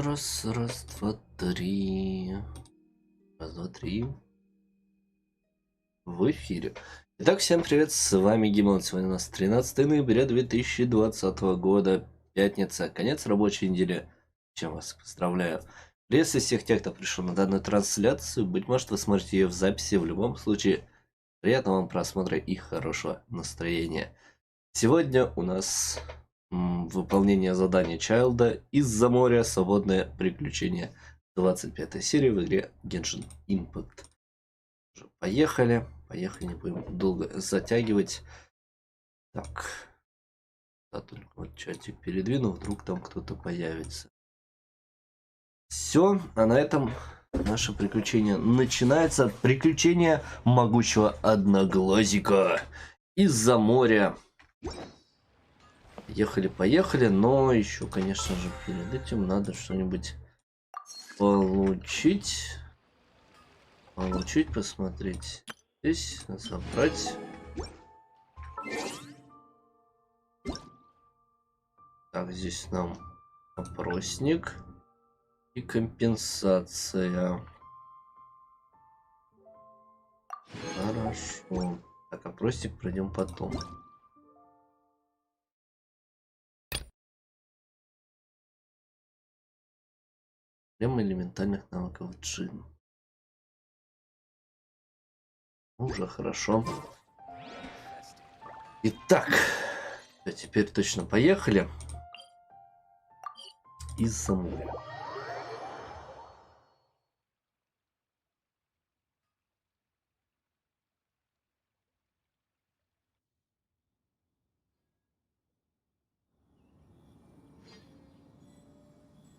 Раз, два, три. Раз, два, три. В эфире. Итак, всем привет, с вами Gimlat. Сегодня у нас 13 ноября 2020 года, пятница, конец рабочей недели. Чем вас поздравляю. Приветствую всех тех, кто пришел на данную трансляцию. Быть может, вы смотрите ее в записи. В любом случае, приятного вам просмотра и хорошего настроения. Сегодня у нас выполнение задания Чайлда «Из-за моря. Свободное приключение». 25 серия в игре Genshin Impact. Поехали. Поехали, не будем долго затягивать. Так. Да, только вот чатик передвину, вдруг там кто-то появится. Все, а на этом наше приключение начинается. Приключение могучего одноглазика из-за моря. Поехали, но еще, конечно же, перед этим надо что-нибудь получить. Посмотреть. Здесь забрать. Так, здесь нам опросник и компенсация. Хорошо. Так, опросник пройдем потом. Проблема элементальных навыков джин. Уже хорошо. Итак, теперь точно поехали. Из-за моря.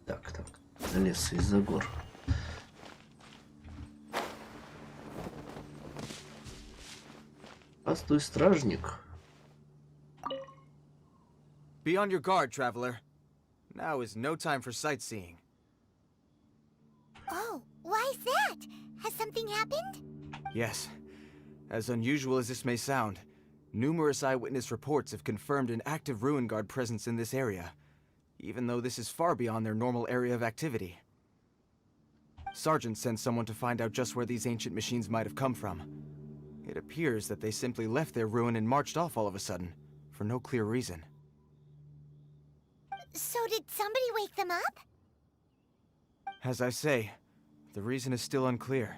Так, лес из-за гор. Простой стражник. Be on your guard, traveler. Now is no time for sightseeing. Oh, why is that? Has something happened? Yes. As unusual as this may sound, numerous eyewitness reports have confirmed an active ruin guard presence in this area, even though this is far beyond their normal area of activity. Sergeant sent someone to find out just where these ancient machines might have come from. It appears that they simply left their ruin and marched off all of a sudden, for no clear reason. So did somebody wake them up? As I say, the reason is still unclear.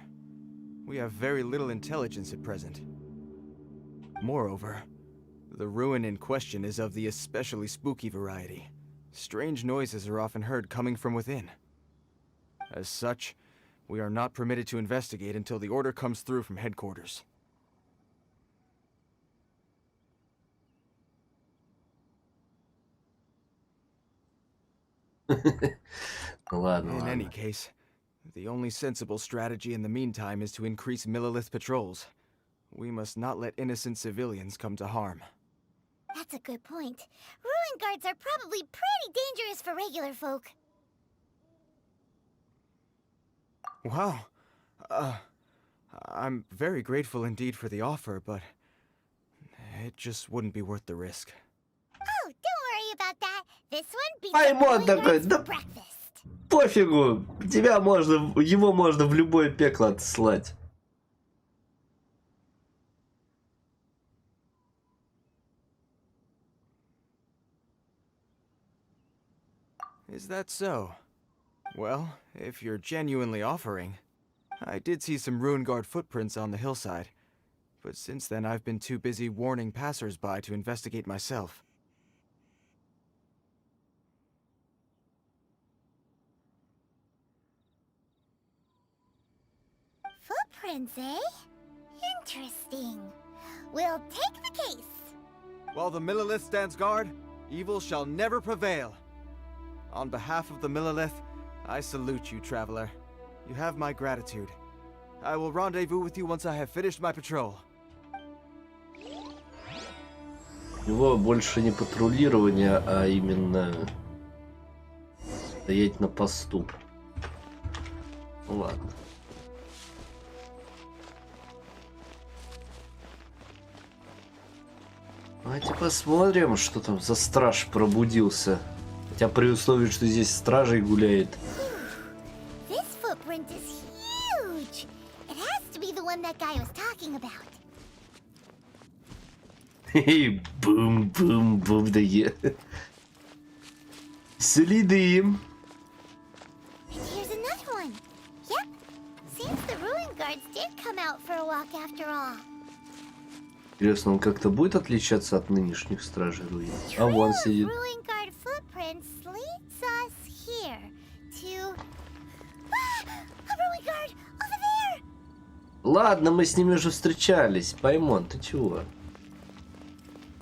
We have very little intelligence at present. Moreover, the ruin in question is of the especially spooky variety. Strange noises are often heard coming from within. As such, we are not permitted to investigate until the order comes through from headquarters. In any case, the only sensible strategy in the meantime is to increase Millilith patrols. We must not let innocent civilians come to harm. That's a good point. Ruin guards are probably pretty dangerous for regular folk. Wow. I'm very grateful indeed for the offer, but it just wouldn't be worth the risk. Oh, don't worry about that. This one beats Аймон the ruin такой, guards да for breakfast. пофигу, его можно в любое пекло отслать. Is that so? Well, if you're genuinely offering, I did see some ruin guard footprints on the hillside, but since then I've been too busy warning passers-by to investigate myself. Footprints, eh? Interesting. We'll take the case. While the Millilith stands guard, evil shall never prevail. On behalf of the Millilith, I salute you, traveler. You have my gratitude. I will rendezvous with you once I have finished my patrol. У него больше не патрулирование, а именно стоять на посту. Ну ладно. Давайте посмотрим, что там за страж пробудился. Хотя при условии, что здесь стражей гуляет. footprint is huge. It has to be the one that guy was talking about. Hey, бум-бум-бум, да е. Следы. And here's another one. Yep. Seems the ruin guards did come out for a walk after all. Интересно, он как-то будет отличаться от нынешних стражей руин? А вон сидит. Ruin guard footprints leads us here to... a ruin guard over there! Ладно, мы с ними уже встречались. Паймон, ты чего?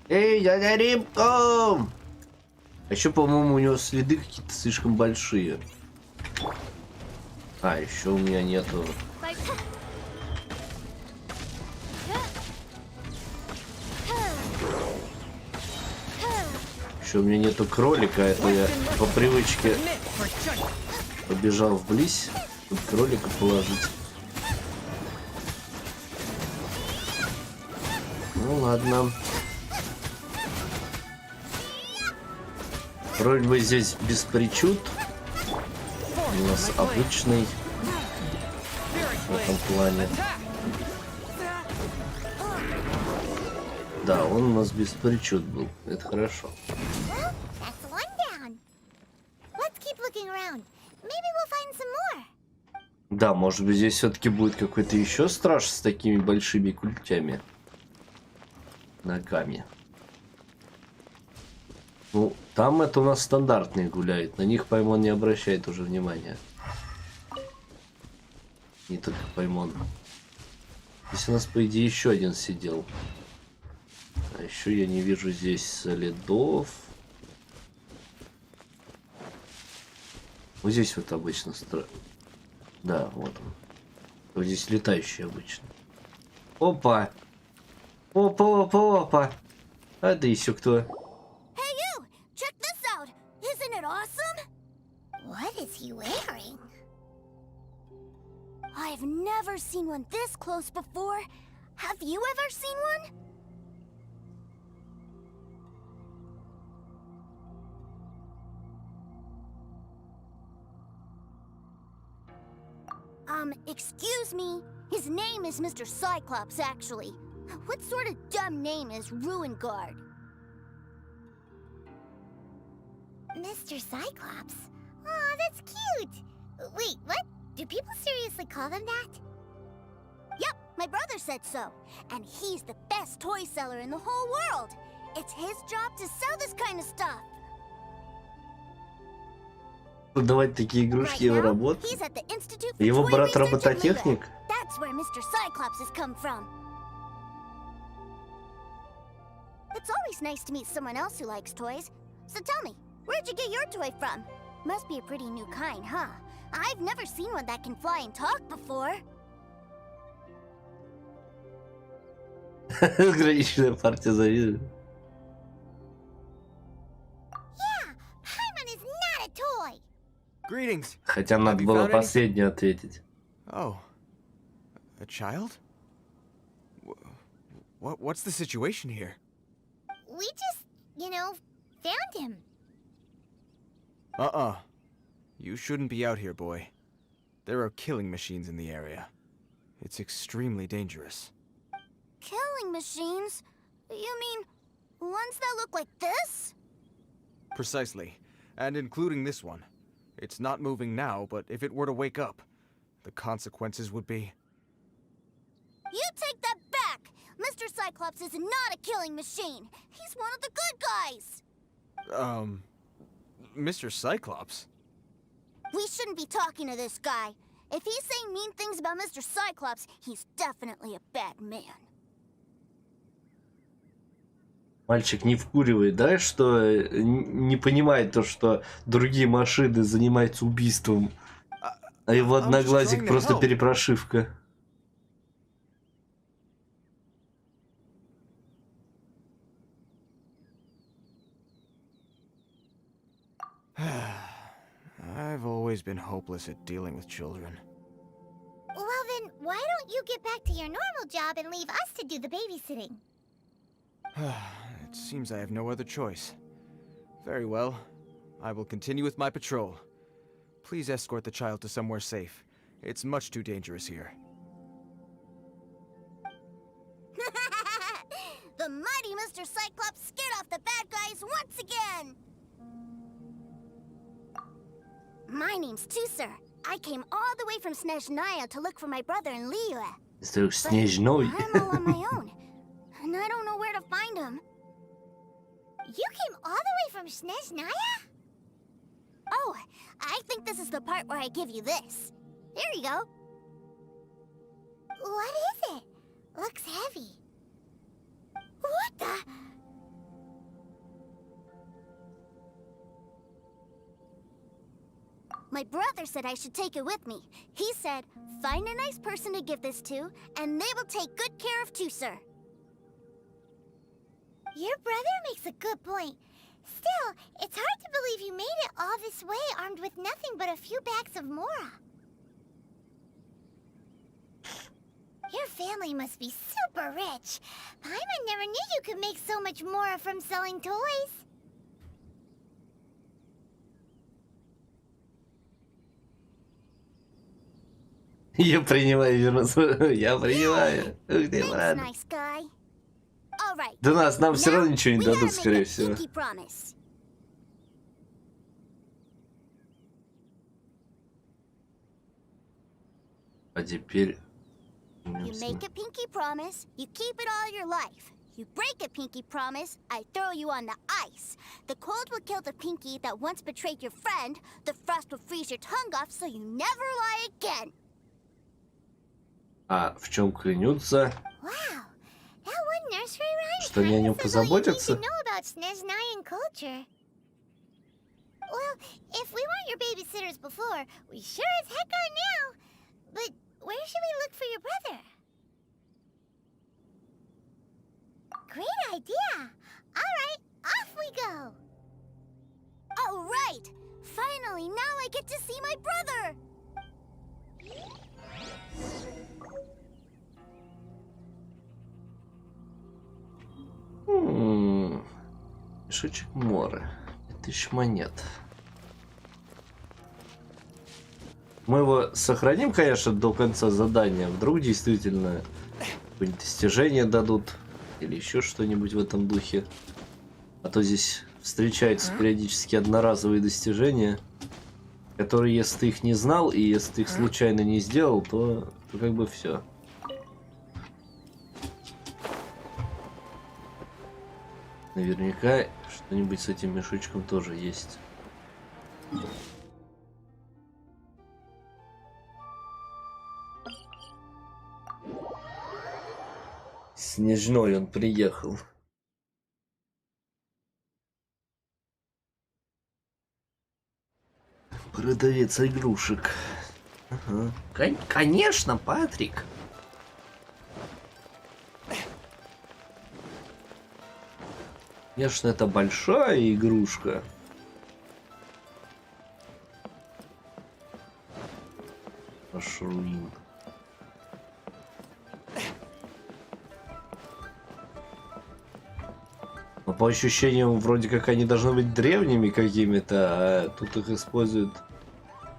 Эй, дядя Рибко! А еще, по-моему, у него следы какие-то слишком большие. А, еще у меня нету... Еще у меня нету кролика, это я по привычке побежал вблизь, чтобы кролика положить. Ну ладно. Вроде бы здесь без причуд. У нас обычный в этом плане. Да, он у нас без причуд был. Это хорошо. Well, that's one down. Let's keep looking around. Maybe we'll find some more. Да, может быть, здесь все-таки будет какой-то еще страж с такими большими культями. Ногами. Ну, там это у нас стандартные гуляют. На них Паймон не обращает уже внимания. Не только Паймон. Здесь у нас, по идее, еще один сидел. А еще я не вижу здесь следов. Вот здесь вот обычно Да, вот он. Вот здесь летающий обычно. Опа! Опа, опа, опа! А да еще кто? Hey you! Check this out! Isn't it awesome? What is he wearing? I've never seen one this close before. Have you ever seen one? Excuse me. His name is Mr. Cyclops, actually. What sort of dumb name is Ruin Guard? Mr. Cyclops? Aw, that's cute! Wait, what? Do people seriously call them that? Yep, my brother said so. And he's the best toy seller in the whole world. It's his job to sell this kind of stuff. Продавать такие игрушки его работы. He's at the Institute for Его Toy брат Research in робототехник. Lima. That's where Mr. Cyclops has come from. It's always nice to meet someone else who likes toys. So tell me, where'd you get your toy from? Must be a pretty new kind, huh? I've never seen one that can fly and talk before. Граничная партия завидует. Yeah, Paimon is not a toy. Greetings. Хотя надо было последнее ответить. Oh, a child? What's the situation here? We just, found him. You shouldn't be out here, boy. There are killing machines in the area. It's extremely dangerous. Killing machines? You mean ones that look like this? Precisely. And including this one. It's not moving now, but if it were to wake up, the consequences would be... You take that back! Mr. Cyclops is not a killing machine. He's one of the good guys. Mr. Cyclops? We shouldn't be talking to this guy. If he's saying mean things about Mr. Cyclops, he's definitely a bad man. Мальчик не вкуривает, да, что не понимает то, что другие машины занимаются убийством, а его одноглазик просто перепрошивка. I've always been hopeless at dealing with children. Well then, why don't you get back to your normal job and leave us to do the babysitting? It seems I have no other choice. Very well. I will continue with my patrol. Please escort the child to somewhere safe, It's much too dangerous here. The mighty Mr. Cyclops scared off the bad guys once again! My name's Tusser. I came all the way from Snezhnaya to look for my brother in Liyue. Снежной. I'm all on my own, and I don't know where to find him. You came all the way from Snezhnaya? Oh, I think this is the part where I give you this. Here you go. What is it? Looks heavy. What the? My brother said I should take it with me. He said, find a nice person to give this to, and they will take good care of Tusser. Your brother makes a good point. Still, it's hard to believe you made it all this way armed with nothing but a few bags of mora. Your family must be super rich. Paimon never knew you could make so much mora from selling toys. Я принимаю вернуться. Я принимаю. Ух ты, Thanks, брат. nice guy. All right. Да нам все равно ничего не We gotta дадут, make скорее a всего. pinky promise. А теперь... You make a pinky promise, you keep it all your life. You break a pinky promise, I throw you on the ice. The cold will kill the pinky that once betrayed your friend. The frost will freeze your tongue off so you never lie again. А в чем клянутся? Wow, that one nursery rhyme Что они о нем says all you need to позаботятся? know about Snezhnayan culture. Well, if we weren't your babysitters before, we sure as heck are now. But where should we look for your brother? Great idea! Alright, off we go! Alright! Finally, now I get to see my brother! Мешочек моря. 1000 монет. Мы его сохраним, конечно, до конца задания. Вдруг действительно какое-нибудь достижение дадут. Или еще что-нибудь в этом духе. А то здесь встречаются периодически одноразовые достижения, которые, если ты их не знал, и если ты их случайно не сделал, то как бы все. Наверняка что-нибудь с этим мешочком тоже есть. Снежной он приехал. Продавец игрушек. Ага. Конечно, Патрик. Конечно, это большая игрушка. Ашруин. Но по ощущениям, вроде как они должны быть древними какими-то, а тут их используют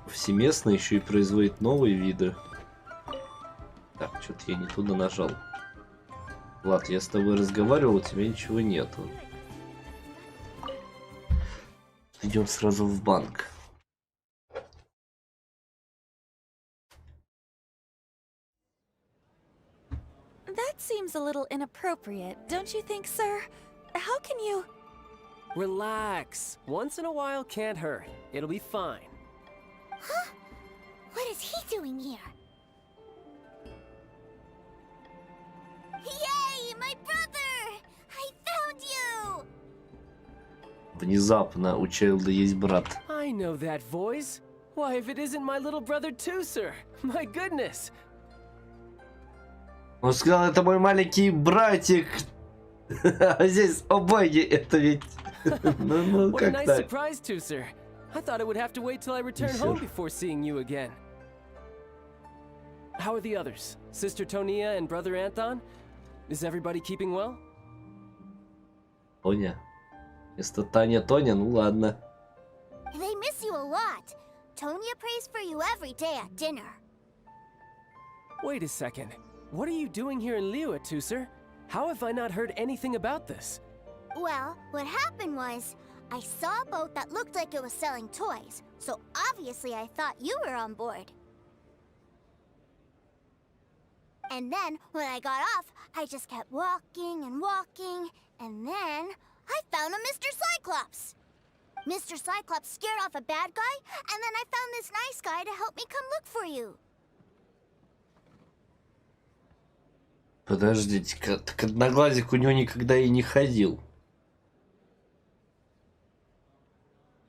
повсеместно, еще и производят новые виды. Так, что-то я не туда нажал. Влад, я с тобой разговаривал, у тебя ничего нету. Идем сразу в банк. That seems a little inappropriate, don't you think, sir? How can you... Relax. Once in a while can't hurt. It'll be fine. Huh? What is he doing here? Yay, my brother! I found you! Внезапно у Чайлда есть брат. I know that voice. Why, if it isn't my little brother too, sir? My goodness. Он сказал, это мой маленький братик. А здесь, о боги, это ведь... Ну, What a как nice так? surprise, too, sir. I thought I would have to wait till I return Sure. home before seeing you again. How are the others? Sister Tonia and brother Anton? Is everybody keeping well? Тоня. Вместо Таня, Тоня, ну ладно. They miss you a lot. Tonya prays for you every day at dinner. Wait a second. What are you doing here in Liyue, Tusser? How have I not heard anything about this? Well, what happened was, I saw a boat that looked like it was selling toys, so obviously I thought you were on board. And then, when I got off, I just kept walking and walking, and then I found a Mr. Cyclops! Mr. Cyclops scared off a bad guy, and then I found this nice guy to help me come look for you. Подождите-ка, так Одноглазик у него никогда и не ходил.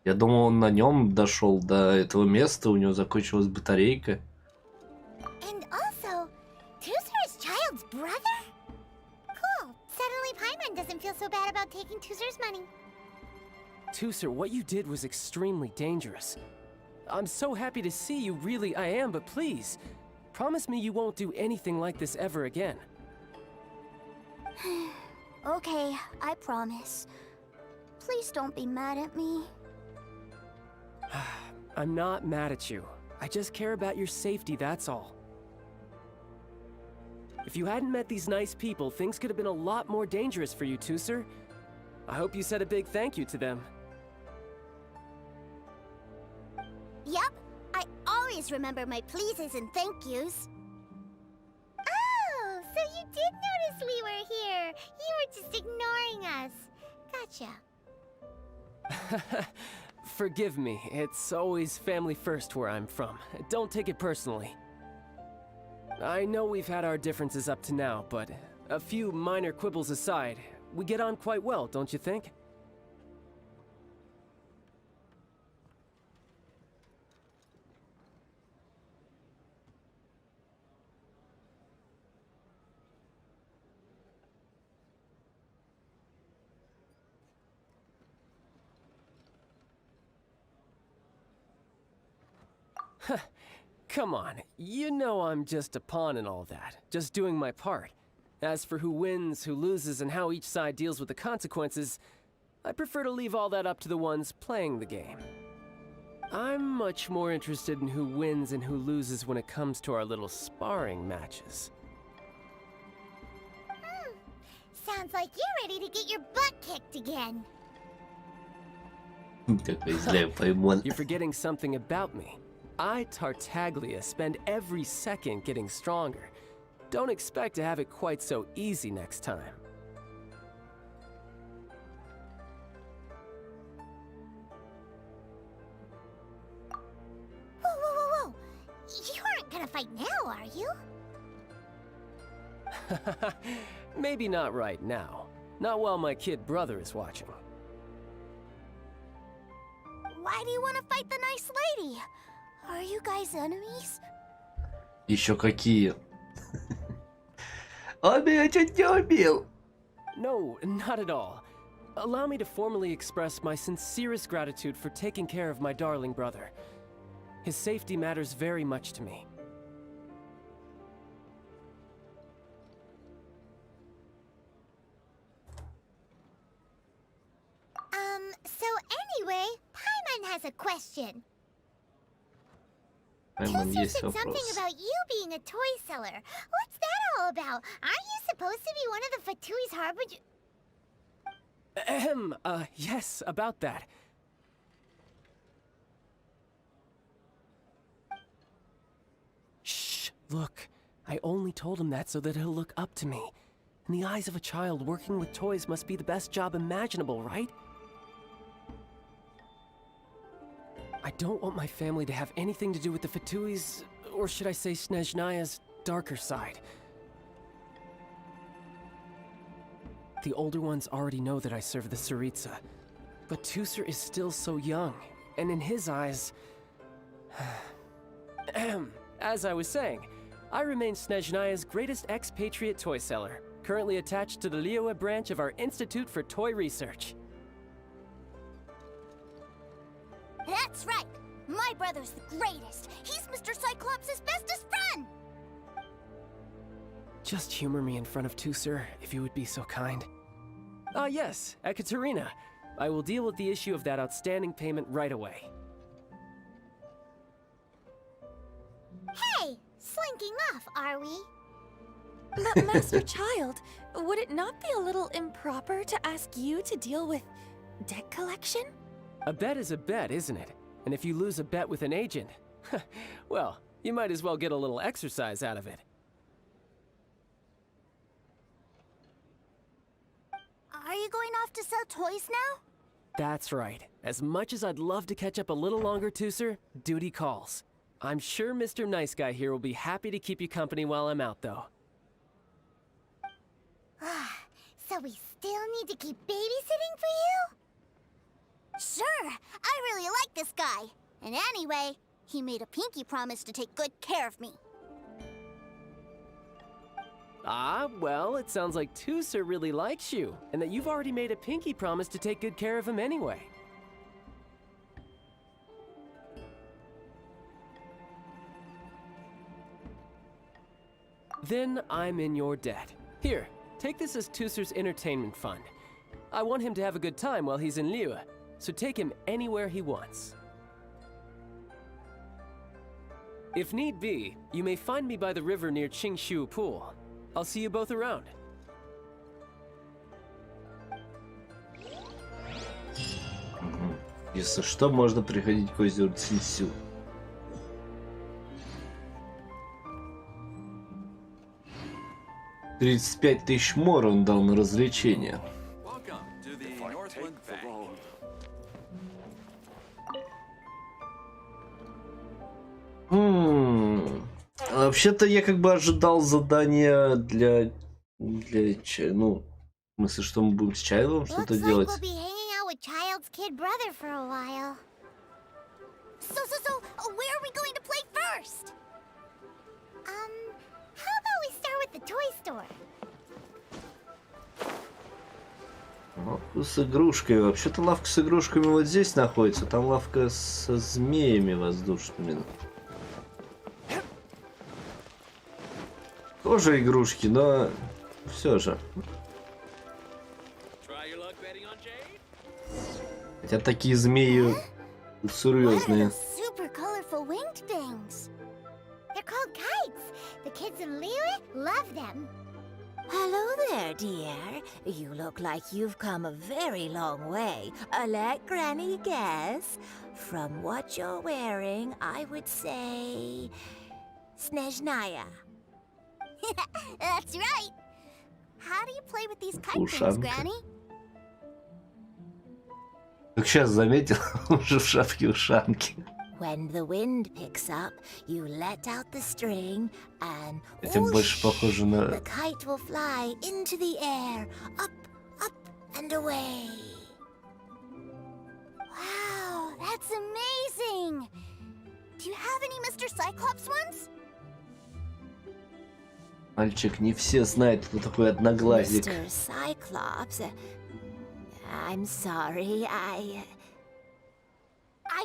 Я думал, он на нем дошел до этого места, у него закончилась батарейка. And also, Tusser is Child's brother? Cool. Suddenly Paimon doesn't feel so bad about taking Tusser's money. Tusser, what you did was extremely dangerous. I'm so happy to see you, really I am, but please, promise me you won't do anything like this ever again. Okay, I promise. Please don't be mad at me. I'm not mad at you. I just care about your safety, that's all. If you hadn't met these nice people, things could have been a lot more dangerous for you, Tusser. I hope you said a big thank you to them. Yep, I always remember my pleases and thank yous. Oh, so you did notice we were here. You were just ignoring us. Gotcha. Forgive me, it's always family first where I'm from. Don't take it personally. I know we've had our differences up to now, but a few minor quibbles aside, we get on quite well, don't you think? Come on, you know I'm just a pawn and all that, just doing my part. As for who wins, who loses, and how each side deals with the consequences, I prefer to leave all that up to the ones playing the game. I'm much more interested in who wins and who loses when it comes to our little sparring matches. Sounds like you're ready to get your butt kicked again. Какой злой Paimon. You're forgetting something about me. I, Tartaglia, spend every second getting stronger. Don't expect to have it quite so easy next time. Whoa, whoa, whoa, whoa! You aren't gonna fight now, are you? Maybe not right now. Not while my kid brother is watching. Why do you want to fight the nice lady? Are you guys enemies? Еще какие? Он меня чуть не убил. No, not at all. Allow me to formally express my sincerest gratitude for taking care of my darling brother. His safety matters very much to me. So anyway, Paimon has a question. Paimon, Tusser есть said something вопрос. about you being a toy seller. What's that all about? Aren't you supposed to be one of the Fatui's harbinger? Ahem, yes, about that. Shh, look. I only told him that so that he'll look up to me. In the eyes of a child, working with toys must be the best job imaginable, right? I don't want my family to have anything to do with the Fatui's, or should I say Snezhnaya's, darker side. The older ones already know that I serve the Tsaritsa, but Tusser is still so young, and in his eyes... As I was saying, I remain Snezhnaya's greatest expatriate toy seller, currently attached to the Liyue branch of our Institute for Toy Research. That's right. My brother's the greatest. He's Mr. Cyclops' bestest friend. Just humor me in front of Tusser, if you would be so kind. Ah yes, Ekaterina. I will deal with the issue of that outstanding payment right away. Hey, slinking off, are we? But Master Child, would it not be a little improper to ask you to deal with debt collection? A bet is a bet, isn't it? And if you lose a bet with an agent, well, you might as well get a little exercise out of it. Are you going off to sell toys now? That's right. As much as I'd love to catch up a little longer, Tooser, duty calls. I'm sure Mr. Nice Guy here will be happy to keep you company while I'm out, though. So we still need to keep babysitting for you? Sure, I really like this guy. And anyway, he made a pinky promise to take good care of me. Ah, well, it sounds like Tooser really likes you, and that you've already made a pinky promise to take good care of him anyway. Then I'm in your debt. Here, take this as Tooser's entertainment fund. I want him to have a good time while he's in Liyue, so take him anywhere he wants. If need be, you may find me by the river near Qingshu Pool. I'll see you both around. Если что, можно приходить к озеру Цинсю. $35 000 мор он дал на развлечения. Вообще-то я как бы ожидал задания для ну, в смысле, что мы будем с Чайлом что-то делать. We'll be hanging out with Child's kid brother for a while. So, where are we going to play first? How about we start with the toy store? Ну, с игрушками. Вообще-то лавка с игрушками вот здесь находится. Там лавка со змеями воздушными. Тоже игрушки, но все же. Хотя такие змеи серьезные. Super colorful winged things. They're called kites. The kids in Liyue love them. Hello there, dear. You look like you've come a very long way. Let Granny guess. From what you're wearing, I would say... Snezhnaya. That's right. How do you play with these kite things, Granny? Как сейчас заметил, уже в шапке-ушанке. When the wind picks up, you let out the string and Этим больше похоже на... the kite will fly into the air, up, up and away. Wow, that's amazing. Do you have any Mr. Cyclops ones? Мальчик, не все знают, кто такой одноглазик. Mr. Cyclops, I'm sorry, I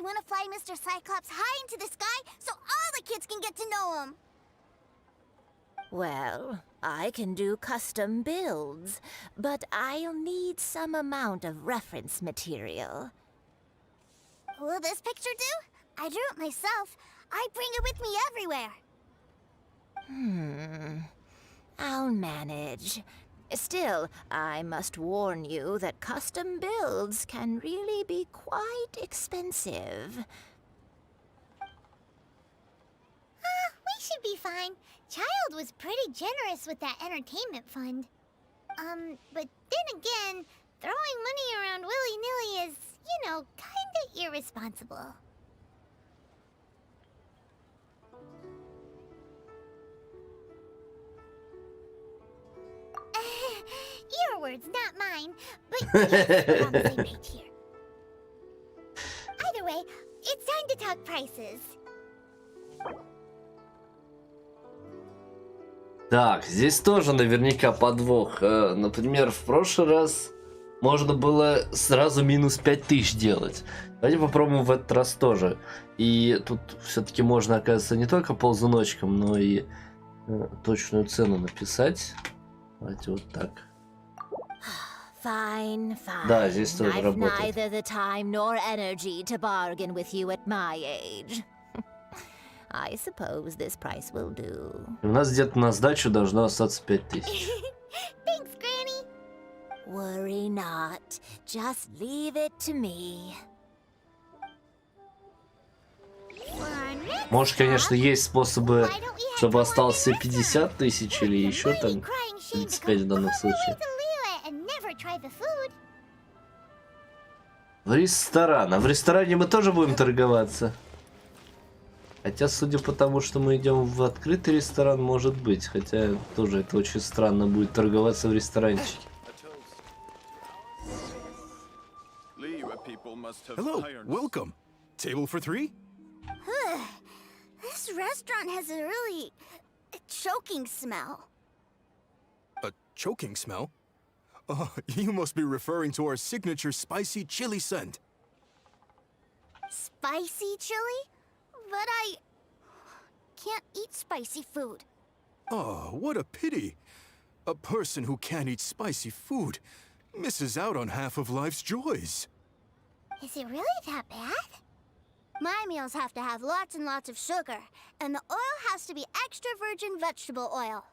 want to fly Mr. Cyclops high into the sky so all the kids can get to know him. Well, I can do custom builds, but I'll need some amount of reference material. Will this picture do? I drew it myself. I bring it with me everywhere. I'll manage. Still, I must warn you that custom builds can really be quite expensive. We should be fine. Child was pretty generous with that entertainment fund. But then again, throwing money around willy-nilly is, you know, kinda irresponsible. Your words, not mine. But yes, we're on the same page here. Either way, it's time to talk prices. Так, здесь тоже наверняка подвох. Например, в прошлый раз можно было сразу минус 5000 делать. Давайте попробуем в этот раз тоже. И тут все-таки можно, оказывается, не только ползуночком, но и точную цену написать. Давайте вот так. Fine, fine. Да, здесь тоже I've работает. neither the time nor energy to bargain with you at my age. I suppose this price will do. У нас где-то на сдачу должно остаться 5000. Thanks, Granny. Worry not. Just leave it to me. For our next Может, конечно, stop, есть способы, why don't we head чтобы to остался Wonder 50 тысяч или Restaurant? еще Mighty там crying shame to 35 в come данном all the way случае. to Liyue and never try the food. В ресторан. А в ресторане мы тоже будем торговаться? Хотя, судя по тому, что мы идем в открытый ресторан, может быть. Хотя, тоже это очень странно будет торговаться в ресторанчике. Hello, welcome. Table for 3? This restaurant has a really choking smell. A choking smell? Oh, you must be referring to our signature spicy chili scent. Spicy chili? But I can't eat spicy food. Oh, what a pity. A person who can't eat spicy food misses out on half of life's joys. Is it really that bad? My meals have to have lots and lots of sugar, and the oil has to be extra virgin vegetable oil.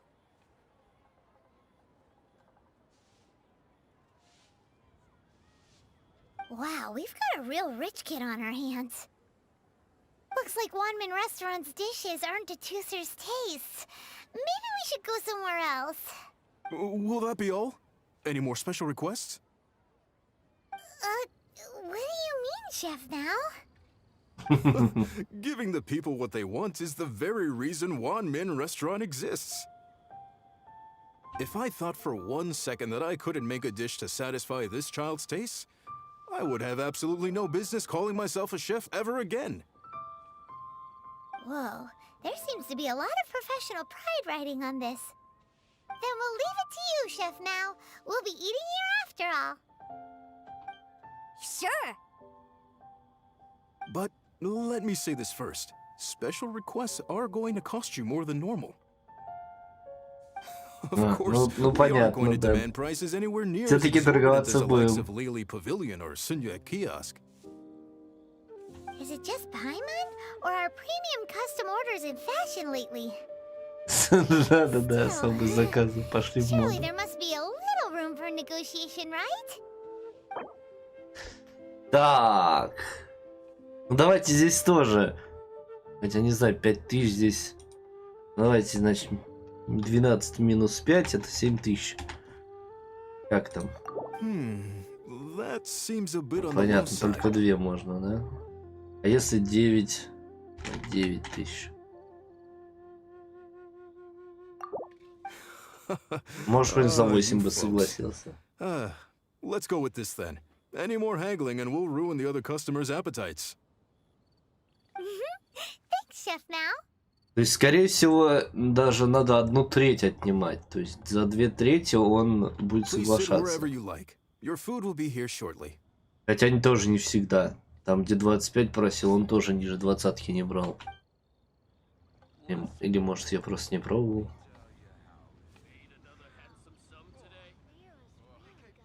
Wow, we've got a real rich kid on our hands. Looks like Wanmin Restaurant's dishes aren't to Tooser's tastes. Maybe we should go somewhere else. Will that be all? Any more special requests? What do you mean, Chef now? Giving the people what they want is the very reason Wanmin Restaurant exists. If I thought for 1 second that I couldn't make a dish to satisfy this child's tastes, I would have absolutely no business calling myself a chef ever again. Whoa, there seems to be a lot of professional pride riding on this. Then we'll leave it to you, Chef Mao. We'll be eating here after all. Sure. But let me say this first. Special requests are going to cost you more than normal. Of course, we aren't понятно, going to да. demand prices anywhere near as Всё-таки exorbitant торговаться as the likes будем. of Lily Pavilion or Sunya Kiosk. Is it just Paimon? Or are premium custom orders in fashion lately? Да-да-да, особые заказы пошли в Surely моду. there must be a little room for negotiation, right? Так. Ну давайте здесь тоже. Хотя не знаю, 5000 здесь. Давайте, значит, 12 минус 5 это 7000. Как там? That seems a bit on the low Понятно, side. только 2 можно, да? А если 9? 9000. Может, хоть за 8 бы согласился. Let's go with this then. Any more haggling and we'll ruin the other customers' appetites. Thanks, Chef Mao. То есть, скорее всего, даже надо 1/3 отнимать. То есть, за 2/3 он будет Please sit соглашаться. wherever you like. Your food will be here shortly. Хотя они тоже не всегда. Там, где 25 просил, он тоже ниже 20 не брал. Или, может, я просто не пробовал.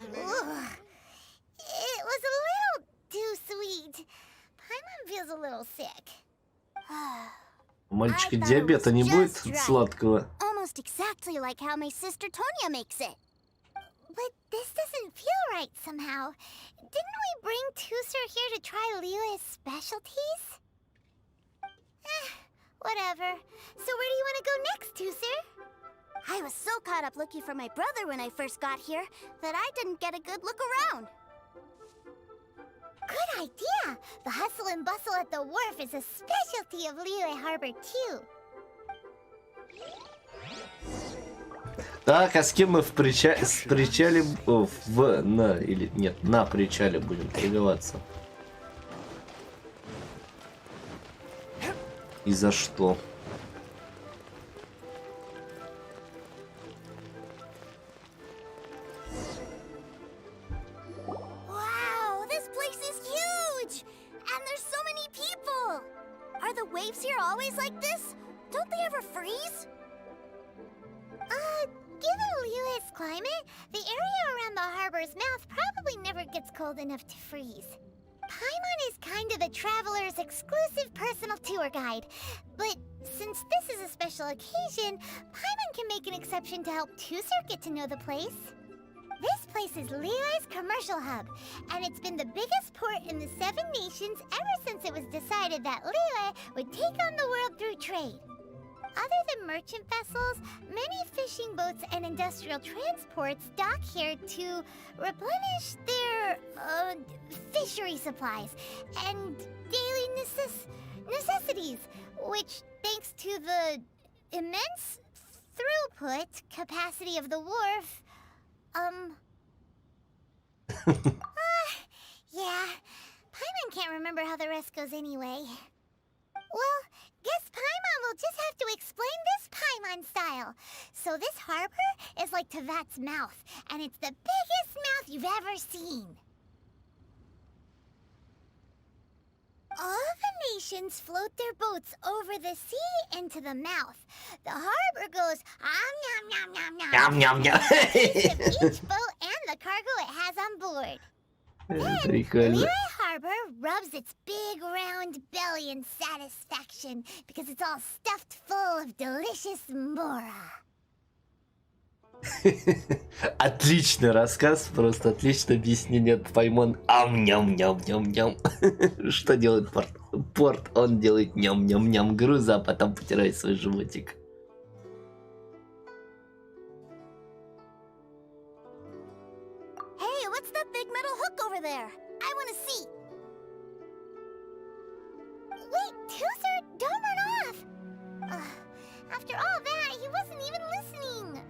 Ugh. It was a little too sweet. Paimon feels a little sick. У мальчика I thought it диабета was не будет just right. сладкого. Almost exactly like how my sister Tonya makes it. But this doesn't feel right somehow. Didn't we bring Tooser here to try Liyue's specialties? Whatever. So where do you want to go next, Tooser? I was so caught up looking for my brother when I first got here that I didn't get a good look around. Good idea! The hustle and bustle at the wharf is a specialty of Liyue Harbor too. Так, а с кем мы в с причале... на причале будем торговаться? И за что? Wow, this place is huge! And there's so many people! Are the waves here always like this? Don't they ever freeze? Given Liyue's climate, the area around the harbor's mouth probably never gets cold enough to freeze. Paimon is kind of the traveler's exclusive personal tour guide. But since this is a special occasion, Paimon can make an exception to help Tusser get to know the place. This place is Liyue's commercial hub, and it's been the biggest port in the 7 nations ever since it was decided that Liyue would take on the world through trade. Other than merchant vessels, many fishing boats and industrial transports dock here to replenish their fishery supplies and daily necessities, which, thanks to the immense throughput capacity of the wharf, yeah, Paimon can't remember how the rest goes anyway. Well, guess Paimon will just have to explain this Paimon style. So this harbor is like Tevat's mouth, and it's the biggest mouth you've ever seen. All the nations float their boats over the sea into the mouth. The harbor goes nom nom nom nom nom. Ням-ням-ням. Each boat and the cargo it has on board. Прикольно. Liyue Harbor rubs its big round belly in satisfaction because it's all stuffed full of delicious mora. Отличный рассказ, просто отличное объяснение от Паймон. Ам-ням-ням-ням-ням. Что делает порт? Порт, он делает ням-ням-ням груза, а потом потирает свой животик. Hey, what's that big metal hook over there? I want to see. Wait, Tusser, don't run off. After all that, he wasn't even listening.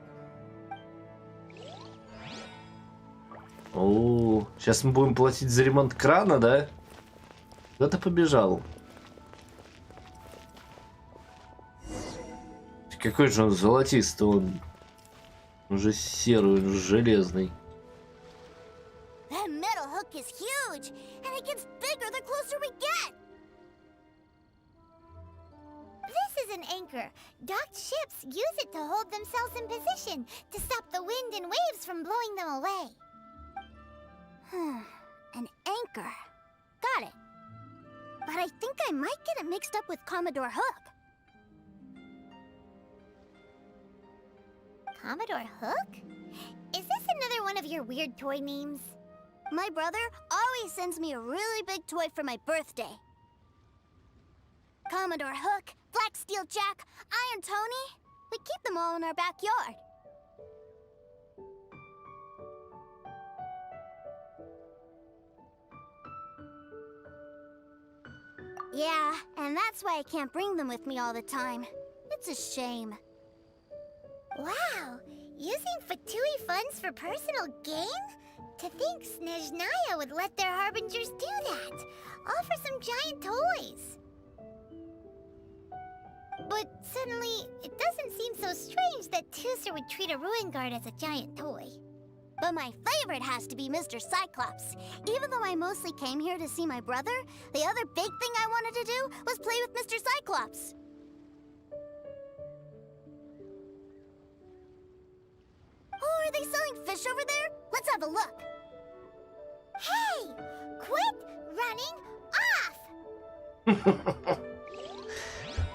О, сейчас мы будем платить за ремонт крана, да? Куда ты побежал? Какой же он золотистый, он уже серый, он железный. That metal hook is huge, and it gets bigger the closer we get. This is an anchor. Docked ships use it to hold themselves in position, to stop the wind and waves from blowing them away. An anchor. Got it. But I think I might get it mixed up with Commodore Hook. Commodore Hook? Is this another one of your weird toy names? My brother always sends me a really big toy for my birthday. Commodore Hook, Black Steel Jack, Iron Tony. We keep them all in our backyard. Yeah, and that's why I can't bring them with me all the time. It's a shame. Wow, using Fatui funds for personal gain? To think Snezhnaya would let their harbingers do that, all for some giant toys. But suddenly, it doesn't seem so strange that Tusser would treat a ruin guard as a giant toy. But my favorite has to be Mr. Cyclops. Even though I mostly came here to see my brother, the other big thing I wanted to do was play with Mr. Cyclops. Oh, are they selling fish over there? Let's have a look. Hey! Quit running off!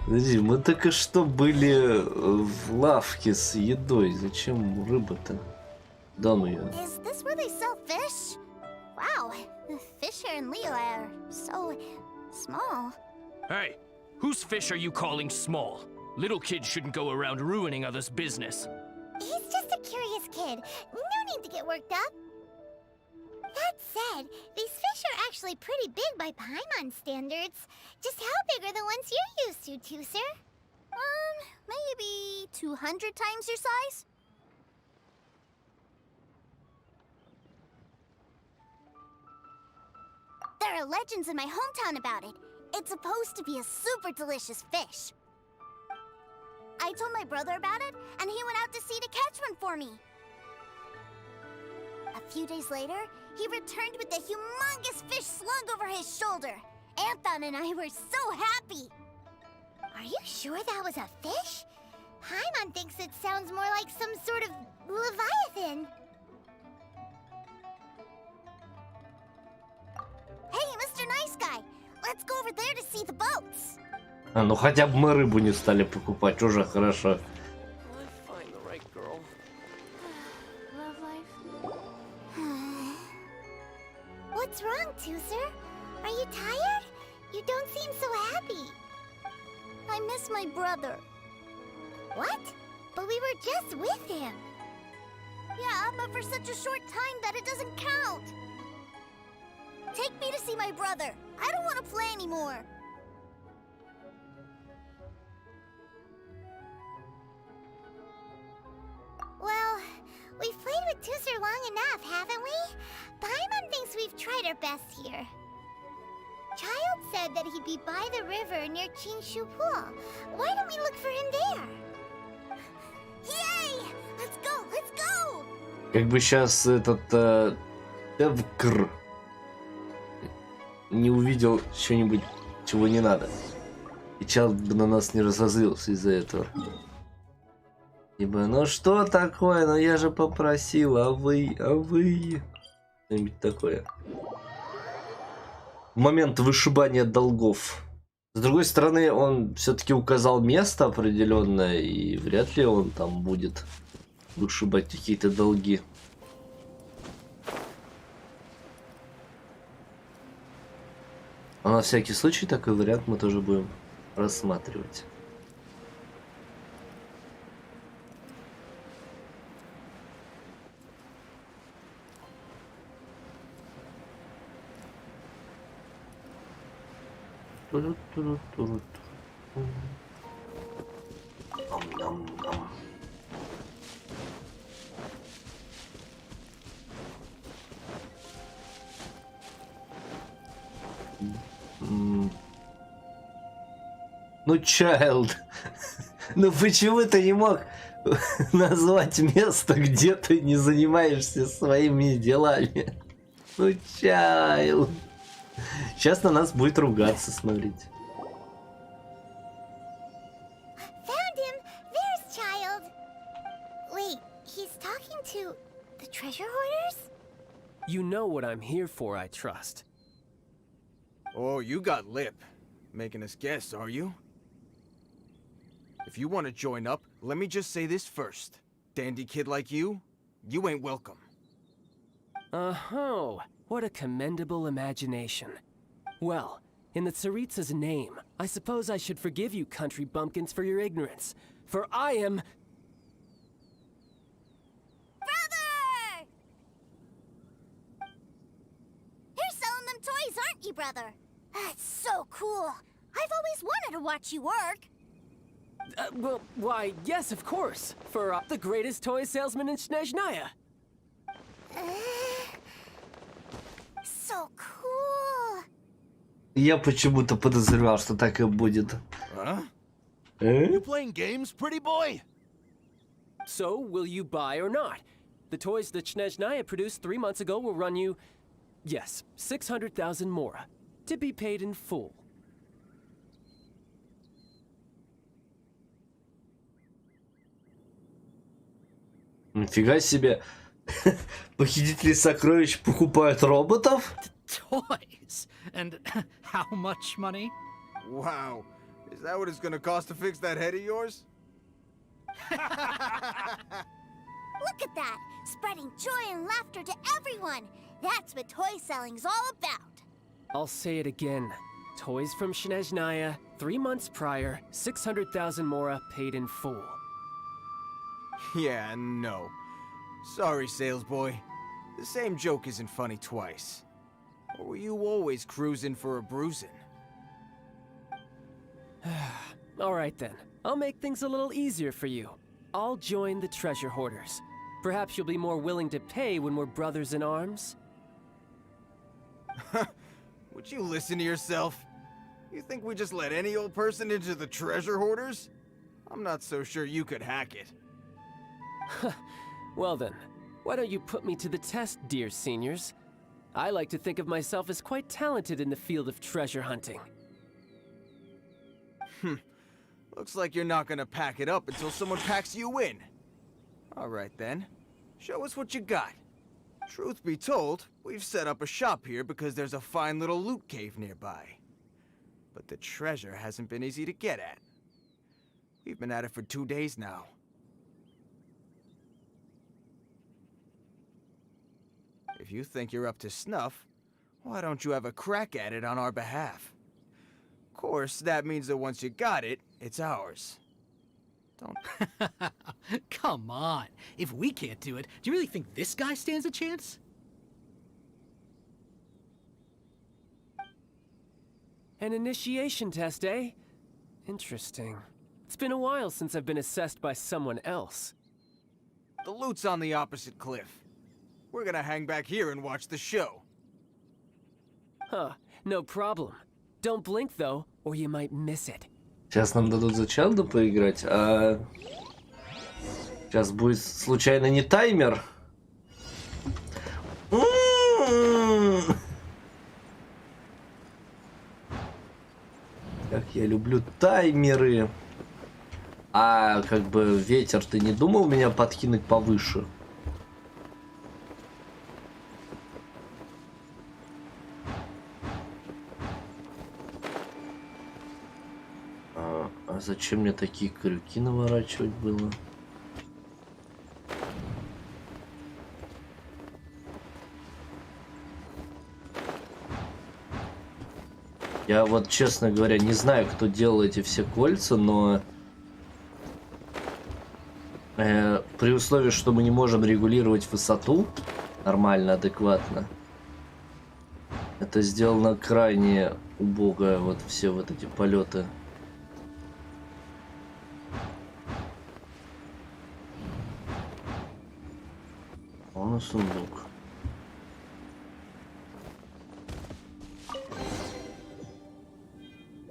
Подожди, мы только что были в лавке с едой. Зачем рыба-то? Дам ее. Is this where they sell fish? Wow, the fish here in Liyue are so small. Hey, whose fish are you calling small? Little kids shouldn't go around ruining others' business. He's just a curious kid. No need to get worked up. That said, these fish are actually pretty big by Paimon standards. Just how big are the ones you're used to, Tusser? Maybe 200 times your size? There are legends in my hometown about it. It's supposed to be a super delicious fish. I told my brother about it, and he went out to sea to catch one for me. A few days later, he returned with a humongous fish slung over his shoulder. Anthon and I were so happy. Are you sure that was a fish? Paimon thinks it sounds more like some sort of leviathan. Hey, Mr. Let's go over there to see the boats. А, ну хотя бы мы рыбу не стали покупать, уже хорошо. Love life. What's wrong, Tooser? Are you tired? You don't seem so happy. I miss my brother. What? But we were just with him. Yeah, but for such a short time that it doesn't count. Take me to see my brother. I don't want to play anymore. Well, we've played with Tooser long enough, haven't we? Paimon thinks we've tried our best here. Child said that he'd be by the river near Chinshu Pool. Why don't we look for him there? Yay! Let's go! Let's go! Как бы сейчас этот Эвкр не увидел что-нибудь, чего не надо. И чел бы на нас не разозлился из-за этого. Ибо, ну что такое? Ну я же попросил, а вы... Что-нибудь такое. Момент вышибания долгов. С другой стороны, он все-таки указал место определенное, и вряд ли он там будет вышибать какие-то долги. А на всякий случай такой вариант мы тоже будем рассматривать. Ам-ням-ням. Ну, Чайлд, ну почему ты не мог назвать место, где ты не занимаешься своими делами? Ну, Чайлд. Сейчас на нас будет ругаться, смотрите. Found him! There's Child! Wait, he's talking to the treasure hoarders? You know what I'm here for, I trust. Oh, you got lip. Making us guess, are you? If you want to join up, let me just say this first. Dandy kid like you ain't welcome. Oh, what a commendable imagination. Well, in the Tsaritsa's name, I suppose I should forgive you country bumpkins for your ignorance. For I am... Brother! You're selling them toys, aren't you, brother? That's so cool. I've always wanted to watch you work. well, why, yes, of course. For the greatest toy salesman in Snezhnaya. So cool. Я почему-то подозревал, что так и будет. Huh? You playing games, pretty boy? So, will you buy or not? The toys that Snezhnaya produced 3 months ago will run you, yes, 600,000 mora, to be paid in full. Нифига себе. Похитители сокровищ покупают роботов? Toys? And how much money? Wow. Is that what it's gonna cost to fix that head of yours? Look at that! Spreading joy and laughter to everyone! That's what toy selling's all about! I'll say it again. Toys from Snezhnaya, 3 months prior, 600,000 mora paid in full. Yeah, no. Sorry, sales boy. The same joke isn't funny twice. Or were you always cruising for a bruising? All right then. I'll make things a little easier for you. I'll join the treasure hoarders. Perhaps you'll be more willing to pay when we're brothers in arms? Would you listen to yourself? You think we just let any old person into the treasure hoarders? I'm not so sure you could hack it. Well then, why don't you put me to the test, dear seniors? I like to think of myself as quite talented in the field of treasure hunting. Looks like you're not gonna pack it up until someone packs you in. Alright then. Show us what you got. Truth be told, we've set up a shop here because there's a fine little loot cave nearby. but the treasure hasn't been easy to get at. We've been at it for 2 days now. If you think you're up to snuff, why don't you have a crack at it on our behalf? Of course, that means that once you got it, it's ours. Don't... Come on. If we can't do it, do you really think this guy stands a chance? An initiation test, eh? Interesting. It's been a while since I've been assessed by someone else. The loot's on the opposite cliff. We're gonna hang back here and watch the show. Huh, no problem. Don't blink though, or you might miss it. Сейчас нам дадут за Чалда поиграть, а сейчас будет случайно не таймер. Как я люблю таймеры. А как бы ветер, ты не думал меня подкинуть повыше? А зачем мне такие крюки наворачивать было? Я вот, честно говоря, не знаю, кто делал эти все кольца, но при условии, что мы не можем регулировать высоту нормально, адекватно, это сделано крайне убого, вот все вот эти полеты. Он сундук.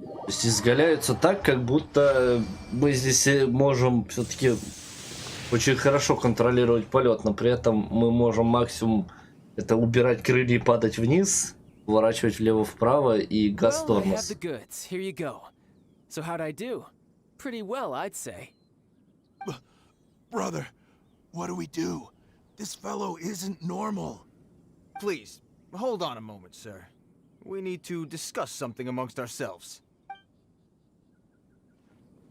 То есть изгаляются так, как будто мы здесь можем все-таки очень хорошо контролировать полет, но при этом мы можем максимум это убирать крылья и падать вниз, поворачивать влево-вправо и газ-тормоз. Brother, what do we do? This fellow isn't normal. Please, hold on a moment, sir. We need to discuss something amongst ourselves.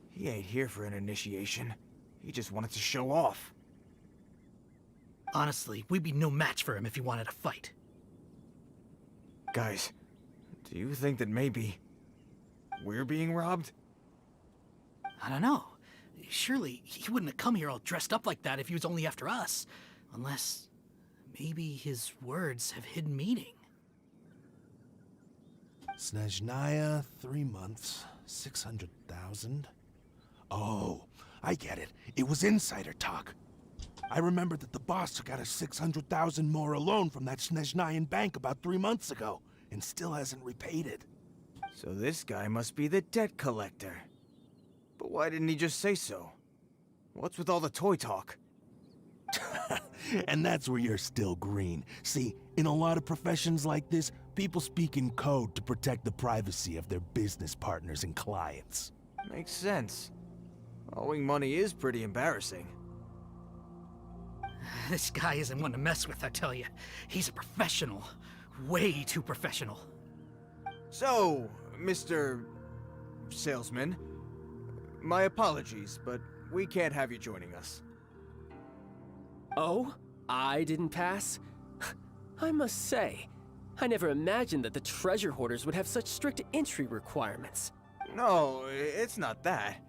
He ain't here for an initiation. He just wanted to show off. Honestly, we'd be no match for him if he wanted to fight. Guys, do you think that maybe we're being robbed? I don't know. Surely he wouldn't have come here all dressed up like that if he was only after us. Unless maybe his words have hidden meaning. Snezhnaya, 3 months, 600,000. Oh, I get it. It was insider talk. I remember that the boss took out a 600,000 more loan from that Snezhnayan bank about 3 months ago, and still hasn't repaid it. So this guy must be the debt collector. But why didn't he just say so? What's with all the toy talk? And that's where you're still green. See, in a lot of professions like this, people speak in code to protect the privacy of their business partners and clients. Makes sense. Owing money is pretty embarrassing. This guy isn't one to mess with, I tell you. He's a professional. Way too professional. So, Mr. Salesman, my apologies, but we can't have you joining us. Oh? I didn't pass? I must say, I never imagined that the treasure hoarders would have such strict entry requirements. No, it's not that.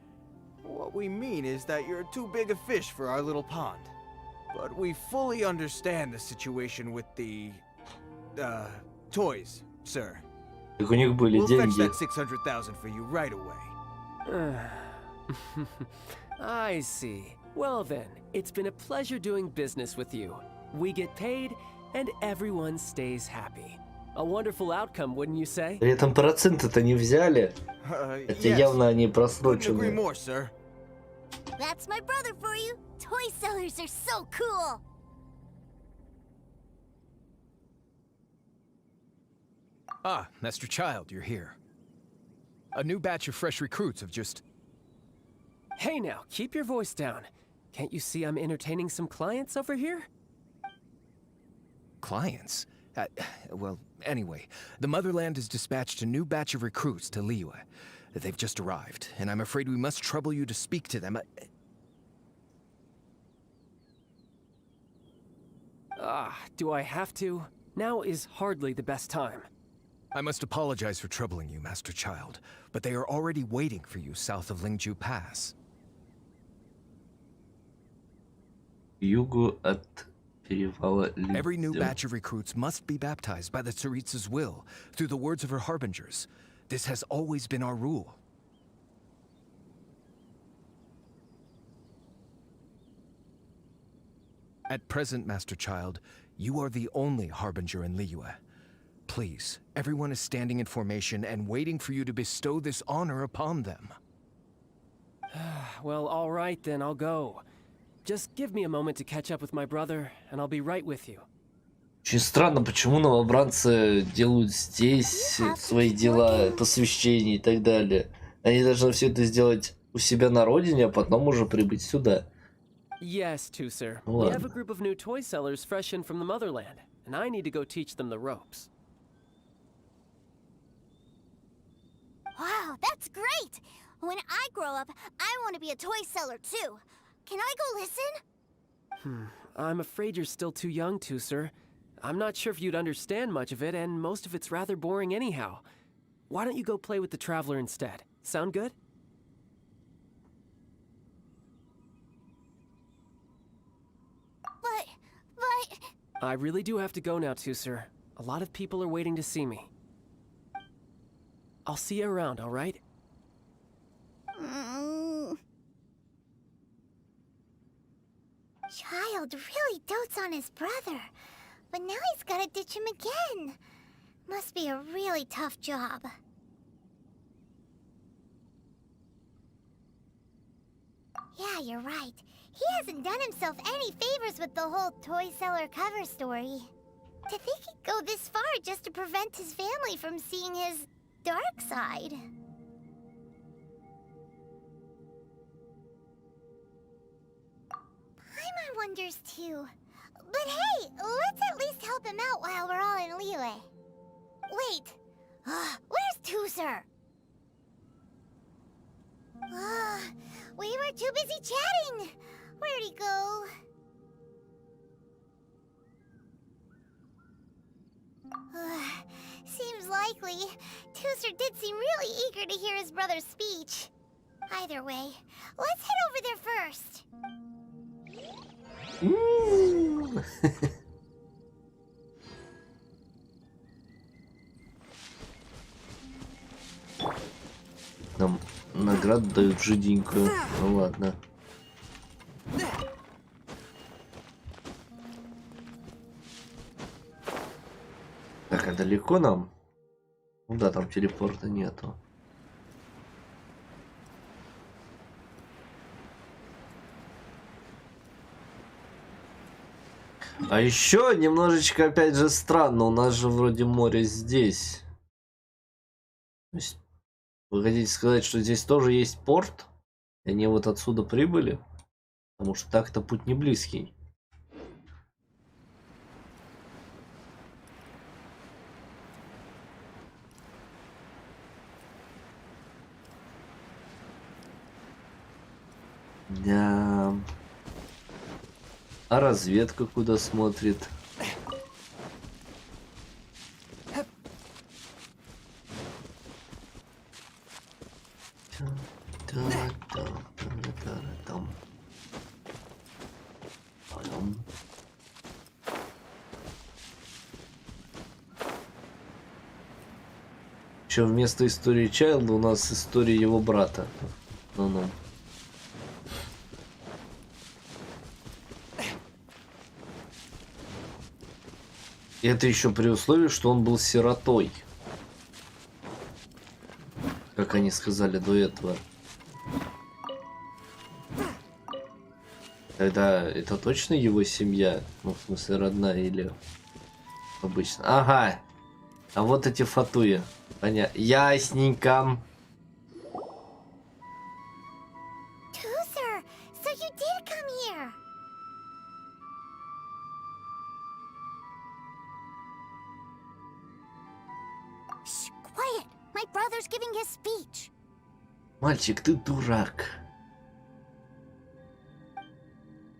What we mean is that you're too big a fish for our little pond. But we fully understand the situation with the, toys, sir. Как у них были We'll fetch деньги. that 600,000 for you right away. I see. Well then, it's been a pleasure doing business with you. We get paid, and everyone stays happy. A wonderful outcome, wouldn't you say? При этом проценты-то не взяли. Хотя явно они Couldn't agree просрочены. more, sir. That's my brother for you. Toy sellers are so cool. Ah, Master Child, you're here. A new batch of fresh recruits have just... Hey now, keep your voice down. Can't you see I'm entertaining some clients over here? Clients? Well, anyway, the motherland has dispatched a new batch of recruits to Liyue. They've just arrived, and I'm afraid we must trouble you to speak to them. Do I have to? Now is hardly the best time. I must apologize for troubling you, Master Child, but they are already waiting for you south of Lingju Pass. Югу от перевала Every new Линдзю. batch of recruits must be baptized by the Tsaritsa's will, through the words of her harbingers. This has always been our rule. At present, Master Child, you are the only harbinger in Liyue. Please, everyone is standing in formation and waiting for you to bestow this honor upon them. Well, all right then, I'll go. Just give me a moment to catch up with my brother, and I'll be right with you. Очень странно, почему новобранцы делают здесь свои дела, посвящения и так далее. Они должны все это сделать у себя на родине, а потом уже прибыть сюда. Yes, Tusser. Ну We have a ладно. group of new toy sellers fresh in from the motherland, and I need to go teach them the ropes. Wow, that's great! When I grow up, I want to be a toy seller too. Can I go listen? I'm afraid you're still too young, Tusser. I'm not sure if you'd understand much of it, and most of it's rather boring anyhow. Why don't you go play with the Traveler instead? Sound good? But... I really do have to go now, Tusser. A lot of people are waiting to see me. I'll see you around, all right? Child really dotes on his brother, but now he's gotta ditch him again. Must be a really tough job. Yeah, you're right. He hasn't done himself any favors with the whole toy seller cover story. To think he'd go this far just to prevent his family from seeing his dark side. Paimon wonders too. But hey, let's at least help him out while we're all in Liyue. Wait, where's Tusser? We were too busy chatting. Where'd he go? Seems likely. Tusser did seem really eager to hear his brother's speech. Either way, let's head over there first. Нам награду дают жиденькую. Ну ладно. Так, а далеко нам? Ну да, там телепорта нету. А еще немножечко, опять же, странно. У нас же вроде море здесь. То есть, вы хотите сказать, что здесь тоже есть порт? И они вот отсюда прибыли? Потому что так-то путь не близкий. Да. А разведка куда смотрит? Еще вместо истории Чайлда у нас история его брата. Ну-ну. И это еще при условии, что он был сиротой. Как они сказали до этого. Тогда это точно его семья? Ну, в смысле, родная или обычно? Ага. А вот эти фатуи. Понятно. Ясненько. Tusser, so you did come here. giving his speech. Мальчик, ты дурак.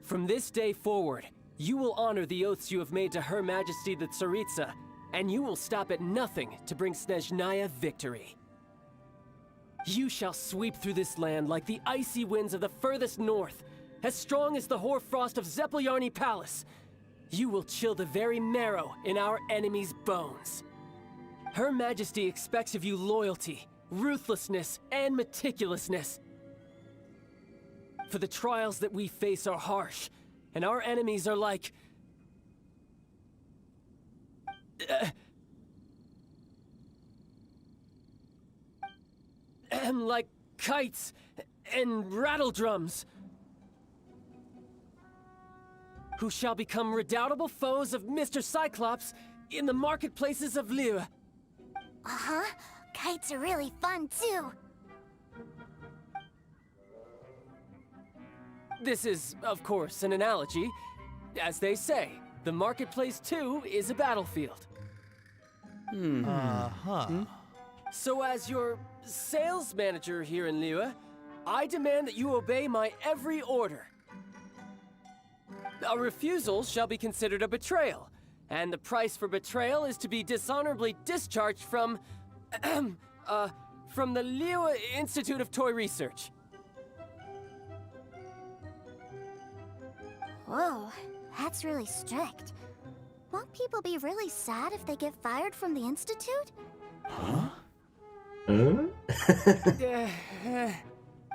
From this day forward, you will honor the oaths you have made to Her Majesty the Tsaritsa, and you will stop at nothing to bring Snezhnaya victory. You shall sweep through this land like the icy winds of the furthest north, as strong as the hoarfrost of Zepelyarny Palace. You will chill the very marrow in our enemies' bones. Her Majesty expects of you loyalty, ruthlessness, and meticulousness. For the trials that we face are harsh, and our enemies are like... like kites and rattledrums, who shall become redoubtable foes of Mr. Cyclops in the marketplaces of Liyue. Uh-huh. Kites are really fun, too. This is, of course, an analogy. As they say, the marketplace, too, is a battlefield. So as your sales manager here in Liyue, I demand that you obey my every order. A refusal shall be considered a betrayal, and the price for betrayal is to be dishonorably discharged from the Liyue Institute of Toy Research. Whoa, that's really strict. Won't people be really sad if they get fired from the Institute?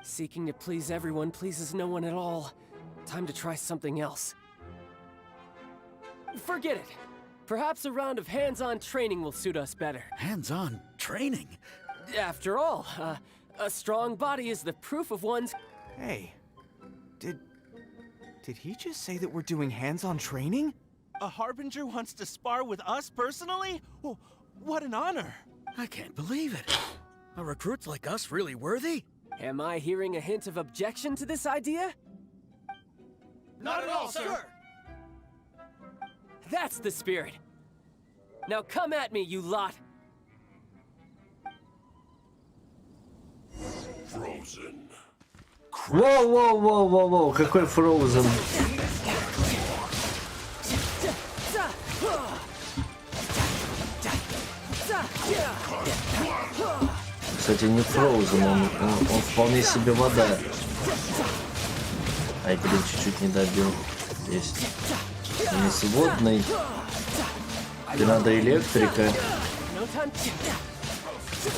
Seeking to please everyone pleases no one at all. Time to try something else. Forget it. Perhaps a round of hands-on training will suit us better. Hands-on training? After all, a strong body is the proof of one's... Hey, did he just say that we're doing hands-on training? A Harbinger wants to spar with us personally? Oh, what an honor! I can't believe it. Are recruits like us really worthy? Am I hearing a hint of objection to this idea? Not at all, sir! That's the spirit. Now come at me, you lot. Frozen. Воу-воу-воу-воу-воу, какой Frozen. Кстати, не Frozen, он вполне себе вода. Ай, блин, чуть-чуть не добил. Есть. Не свободный. Тебе надо электрика.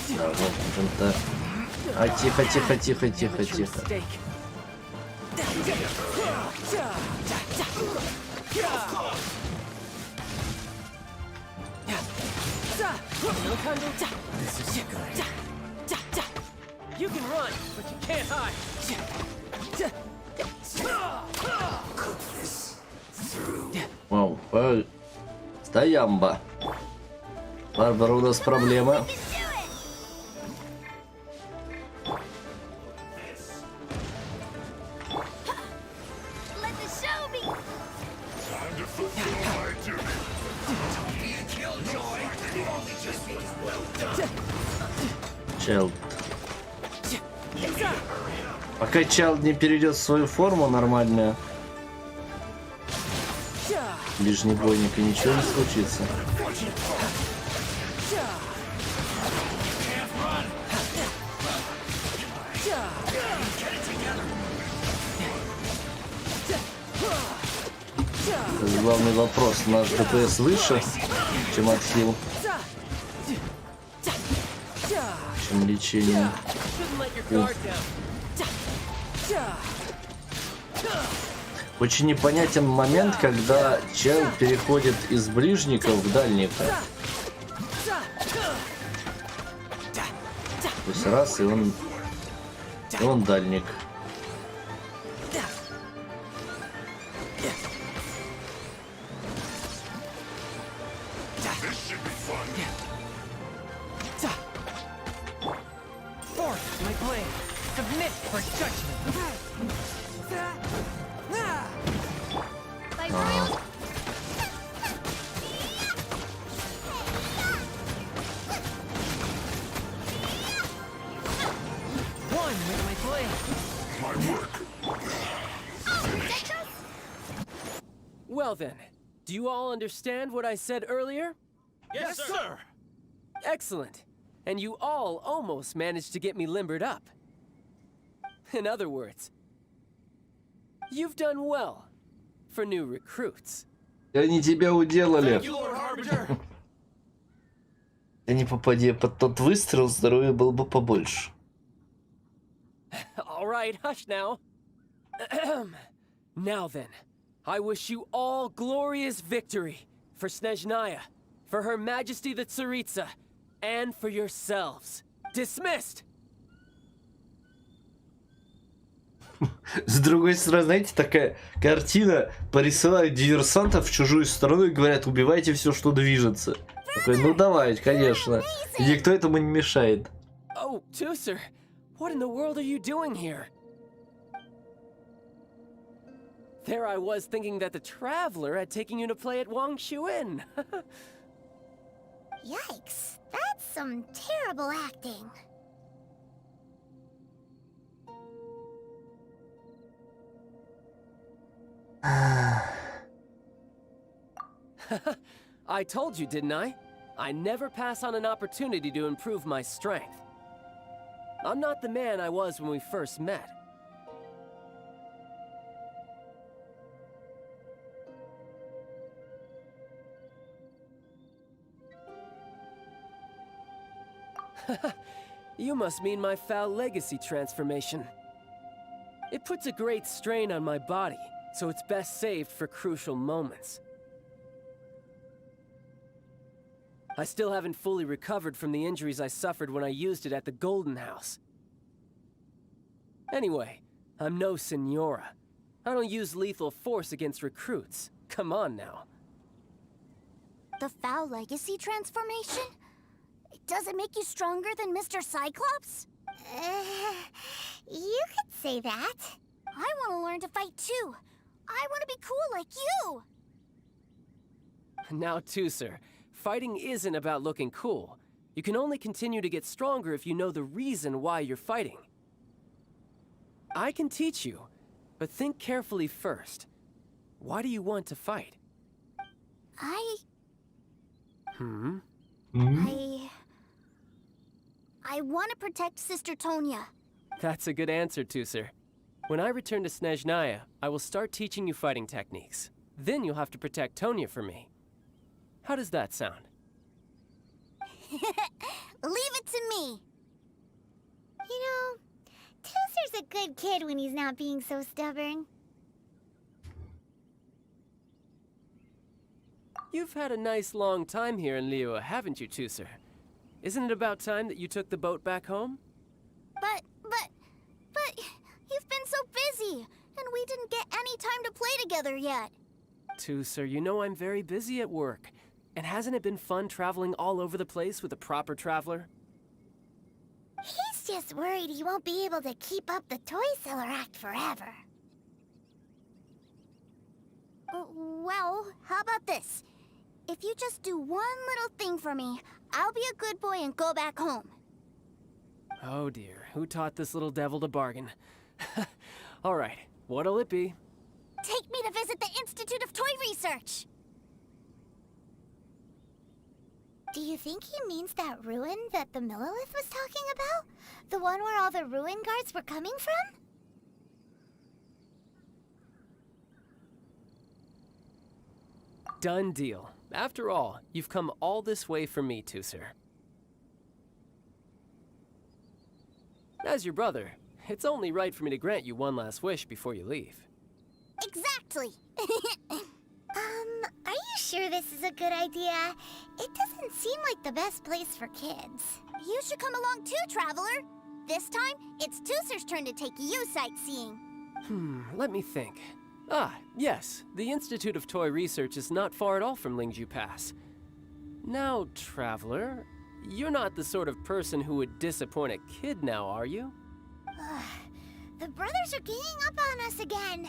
Да, вот, в общем-то. А, тихо, тихо, тихо, тихо, тихо. You can run, but you can't hide. Вау, стоямба. Барбара, у нас проблема. Чайлд. Пока Чайлд не перейдет в свою форму нормальную, ближнебойника, ничего не случится. Это главный вопрос. Наш ДПС выше, чем отхил, чем лечение. Очень непонятен момент, когда чел переходит из ближника в дальника. То есть раз, и он дальник. Well then, do you all understand what I said earlier? Yes, sir. Excellent. And you all almost managed to get me limbered up. In other words, you've done well for new recruits. Они тебя уделали. Thank you, Lord Harbinger. А не попади под тот выстрел, здоровья было бы побольше. All right, hush now. Now then, I wish you all glorious victory for Snezhnaya, for Her Majesty the Tsaritsa, and for yourselves. Dismissed! С другой стороны, знаете, такая картина, порисовали диверсантов в чужую страну и говорят, убивайте все, что движется. Такой, ну давай, конечно. И никто этому не мешает. Oh, Tooser, what in the world are you doing here? There I was thinking that the Traveler had taken you to play at Wangshuin. Yikes, that's some terrible acting. I told you, didn't I? I never pass on an opportunity to improve my strength. I'm not the man I was when we first met. You must mean my foul legacy transformation. It puts a great strain on my body, so it's best saved for crucial moments. I still haven't fully recovered from the injuries I suffered when I used it at the Golden House. Anyway, I'm no Senora. I don't use lethal force against recruits. Come on now. The foul legacy transformation? Does it make you stronger than Mr. Cyclops? You could say that. I want to learn to fight too. I want to be cool like you. Now, Tooser, fighting isn't about looking cool. You can only continue to get stronger if you know the reason why you're fighting. I can teach you, but think carefully first. Why do you want to fight? I want to protect Sister Tonya. That's a good answer, Tooser. When I return to Snezhnaya, I will start teaching you fighting techniques. Then you'll have to protect Tonya for me. How does that sound? Leave it to me. You know, Tooser's a good kid when he's not being so stubborn. You've had a nice long time here in Liyue, haven't you, Tooser? Isn't it about time that you took the boat back home? But you've been so busy, and we didn't get any time to play together yet. Tooser, you know I'm very busy at work. And hasn't it been fun traveling all over the place with a proper traveler? He's just worried he won't be able to keep up the toy seller act forever. Well, how about this? If you just do one little thing for me, I'll be a good boy and go back home. Oh dear, who taught this little devil to bargain? All right, what'll it be? Take me to visit the Institute of Toy Research! Do you think he means that ruin that the Millilith was talking about? The one where all the ruin guards were coming from? Done deal. After all, you've come all this way for me, Tooser. As your brother, it's only right for me to grant you one last wish before you leave. Exactly! Are you sure this is a good idea? It doesn't seem like the best place for kids. You should come along too, Traveler! This time, it's Tooser's turn to take you sightseeing. Let me think. Ah, yes, the Institute of Toy Research is not far at all from Lingju Pass. Now, Traveler, you're not the sort of person who would disappoint a kid now, are you? The brothers are ganging up on us again.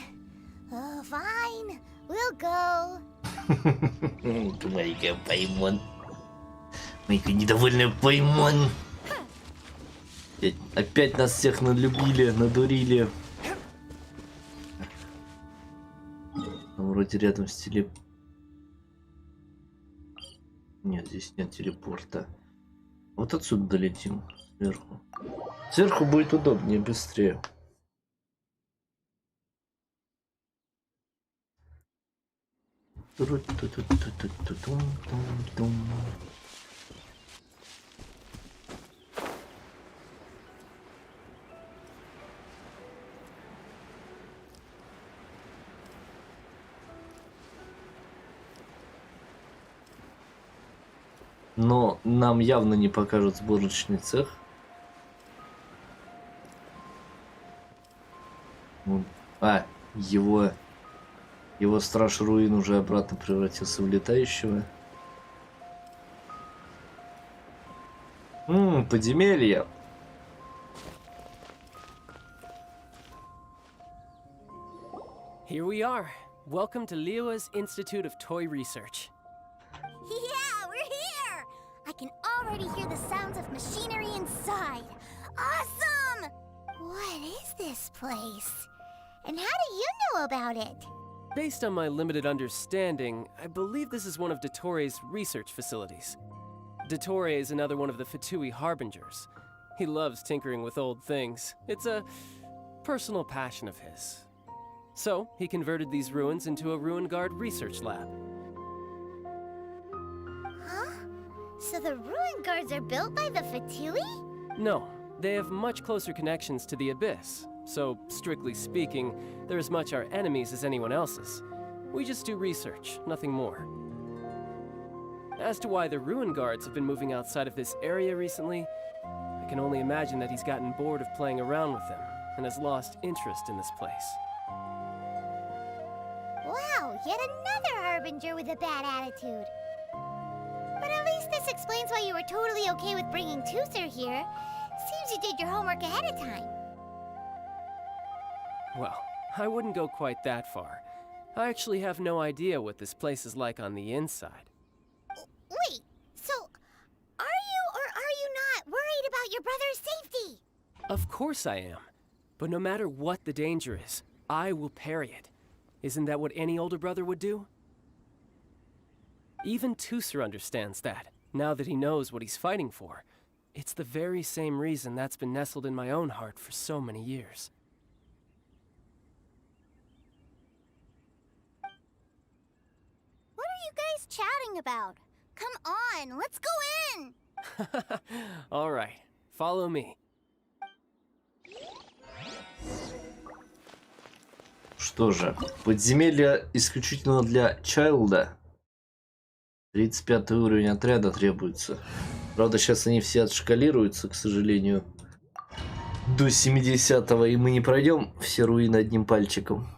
Oh, fine. We'll go. Маленькая Паймон. Маленькая недовольная Паймон. Опять нас всех налюбили, надурили. Там вроде рядом с телеп... Нет, здесь нет телепорта. Вот отсюда долетим. Сверху. Сверху будет удобнее, быстрее. Но нам явно не покажут сборочный цех. А, его страж руин уже обратно превратился в летающего. Подземелье. Here we are. Welcome to Liyue's Institute of Toy Research. Yeah, we're here! I can already hear the sounds of machinery inside. Awesome! What is this place? And how do you know about it? Based on my limited understanding, I believe this is one of Dottoro's research facilities. Dottore is another one of the Fatui Harbingers. He loves tinkering with old things. It's a personal passion of his. So, he converted these ruins into a Ruin Guard research lab. Huh? So the ruin guards are built by the Fatui? No, they have much closer connections to the Abyss. So, strictly speaking, they're as much our enemies as anyone else's. We just do research, nothing more. As to why the Ruin Guards have been moving outside of this area recently, I can only imagine that he's gotten bored of playing around with them and has lost interest in this place. Wow, yet another Harbinger with a bad attitude. But at least this explains why you were totally okay with bringing Tooser here. Seems you did your homework ahead of time. Well, I wouldn't go quite that far. I actually have no idea what this place is like on the inside. Wait, so are you or are you not worried about your brother's safety? Of course I am. But no matter what the danger is, I will parry it. Isn't that what any older brother would do? Even Tooser understands that, now that he knows what he's fighting for. It's the very same reason that's been nestled in my own heart for so many years. What are you guys chatting about? Come on, let's go in! All right, follow me. Что же, подземелье исключительно для Чайлда. 35 уровень отряда требуется. Правда, сейчас они все отшкалируются, к сожалению, до 70-го, и мы не пройдем все руины одним пальчиком.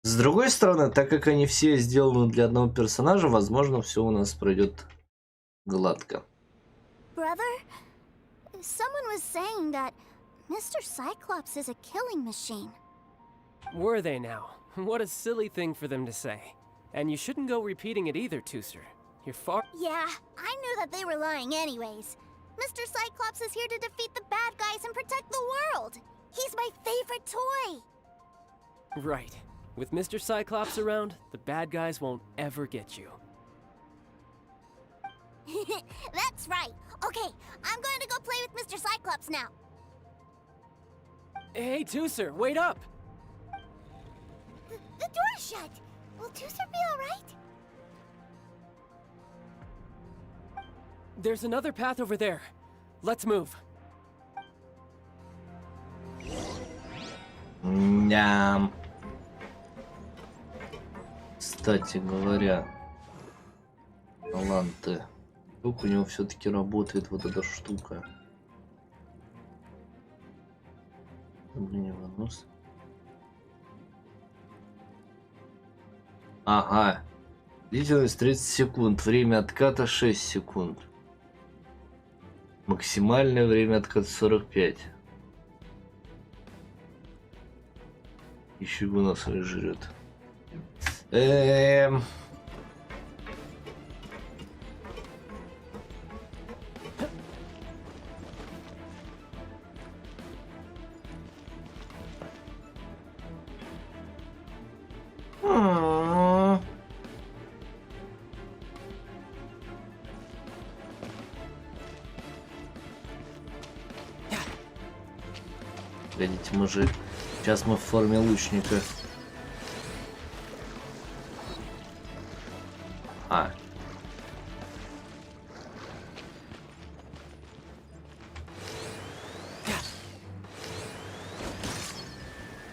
С другой стороны, так как они все сделаны для одного персонажа, возможно, все у нас пройдет гладко. Brother, someone was saying that Mr. Cyclops is a killing machine. Were they now? What a silly thing for them to say. And you shouldn't go repeating it either, Tooser. You're far— Yeah, I knew that they were lying anyways. Mr. Cyclops is here to defeat the bad guys and protect the world. He's my favorite toy. Right. With Mr. Cyclops around, the bad guys won't ever get you. That's right. Okay, I'm going to go play with Mr. Cyclops now. Hey, Tooser, wait up! The door's shut. Will Tooser be all right? There's another path over there. Let's move. Ням. Кстати говоря, таланты. Как у него все-таки работает вот эта штука? Блин, вынос. Ага. Длительность 30 секунд. Время отката 6 секунд. Максимальное время отката 45. Еще вынос жрет. Погодите, мы же... Сейчас мы в форме лучника. А.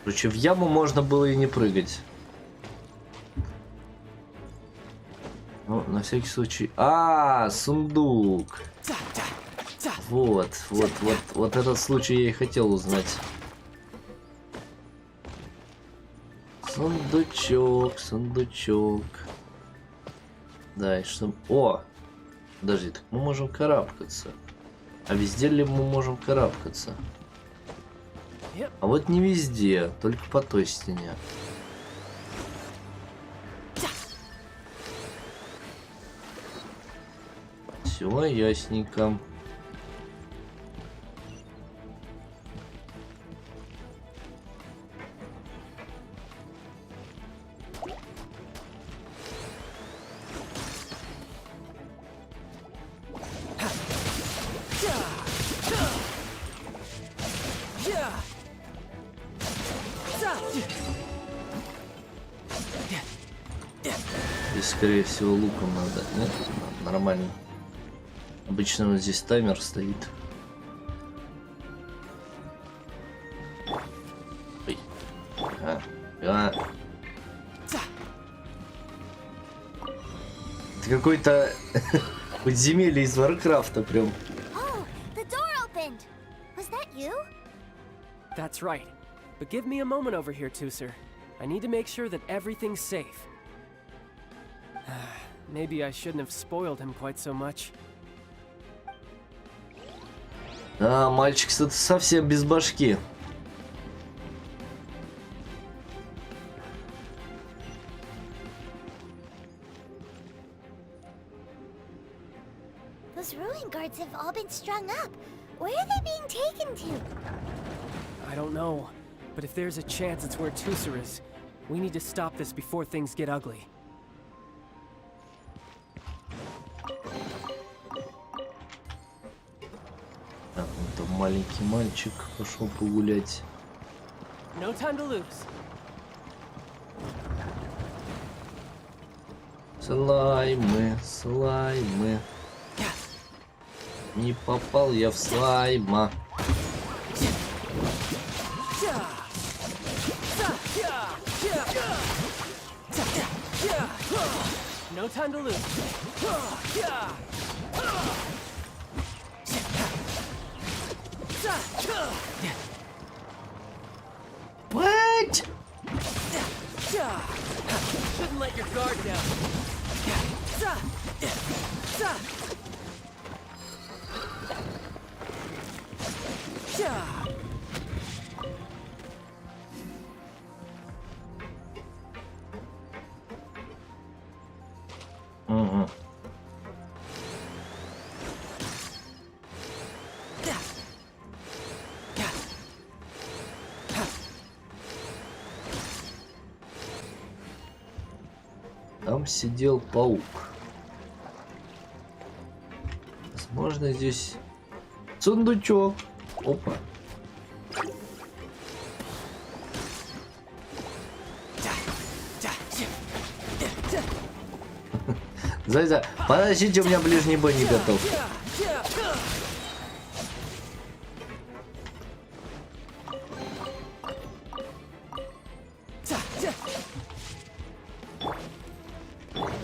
Короче, в яму можно было и не прыгать. Ну, на всякий случай... сундук. Вот этот случай я и хотел узнать. Сундучок. Да, и что... О! Подожди, так мы можем карабкаться. А везде ли мы можем карабкаться? А вот не везде, только по той стене. Все ясненько. Здесь, скорее всего, луком надо. Нет? Нормально. Обычно вот здесь таймер стоит. Ой. Это какой-то подземелье из Варкрафта прям. That's right. But give me a moment over here, Tooser. I need to make sure that everything's safe. Maybe I shouldn't have spoiled him quite so much. Мальчик совсем без башки. Those ruin guards have all been strung up. Where are they being taken to? I don't know, but if there's a chance it's where Tooser is, we need to stop this before things get ugly. Так, там маленький мальчик пошел погулять. No time to lose. Слаймы. Не попал я в слайма. No time to lose. What? Shouldn't let your guard down. Угу. Там сидел паук. Возможно, здесь сундучок. Опа. Зайца, подождите, у меня ближний бой не готов.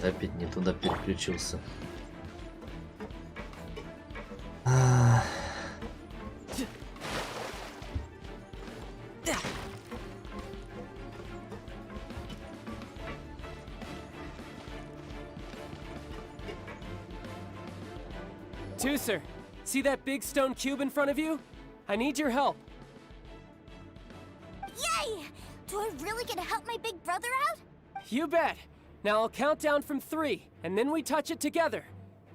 Опять не туда переключился. Tooser, see that big stone cube in front of you? I need your help. Yay! Do I really get to help my big brother out? You bet. Now I'll count down from 3, and then we touch it together.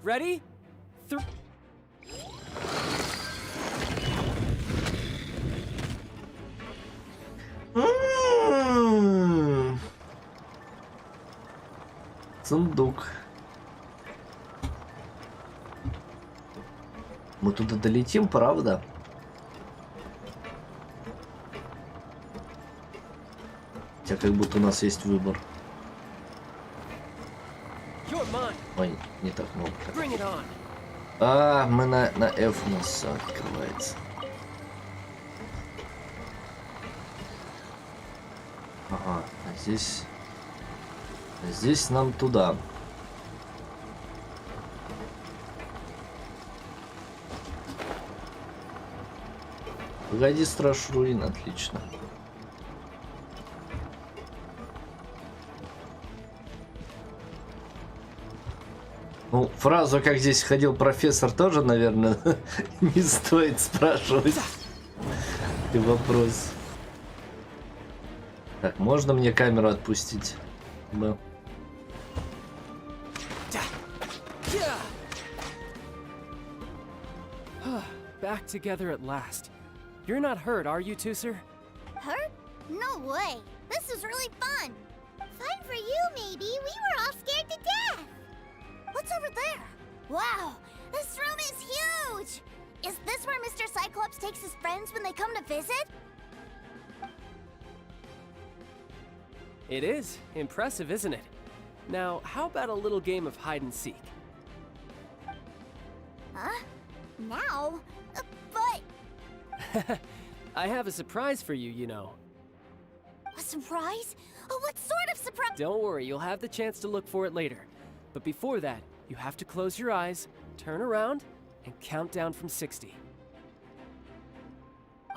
Ready? 3. Сундук. Мы туда долетим, правда? Хотя как будто у нас есть выбор. Ой, не так много. А, мы на F у нас все открывается. Ага, а здесь нам туда. Погоди, страж руин, отлично. Ну, фразу, как здесь ходил профессор, тоже, наверное, не стоит спрашивать. И вопрос. Так, можно мне камеру отпустить? Да. Back together at last. You're not hurt, are you, Tooser? Hurt? No way. This is really fun. Fun for you, maybe. We were all scared to death. What's over there? Wow, this room is huge. Is this where Mr. Cyclops takes his friends when they come to visit? It is. Impressive, isn't it? Now, how about a little game of hide and seek? Huh? Now? But... I have a surprise for you, you know. A surprise? Oh, what sort of surprise? Don't worry, you'll have the chance to look for it later. But before that, you have to close your eyes, turn around, and count down from 60.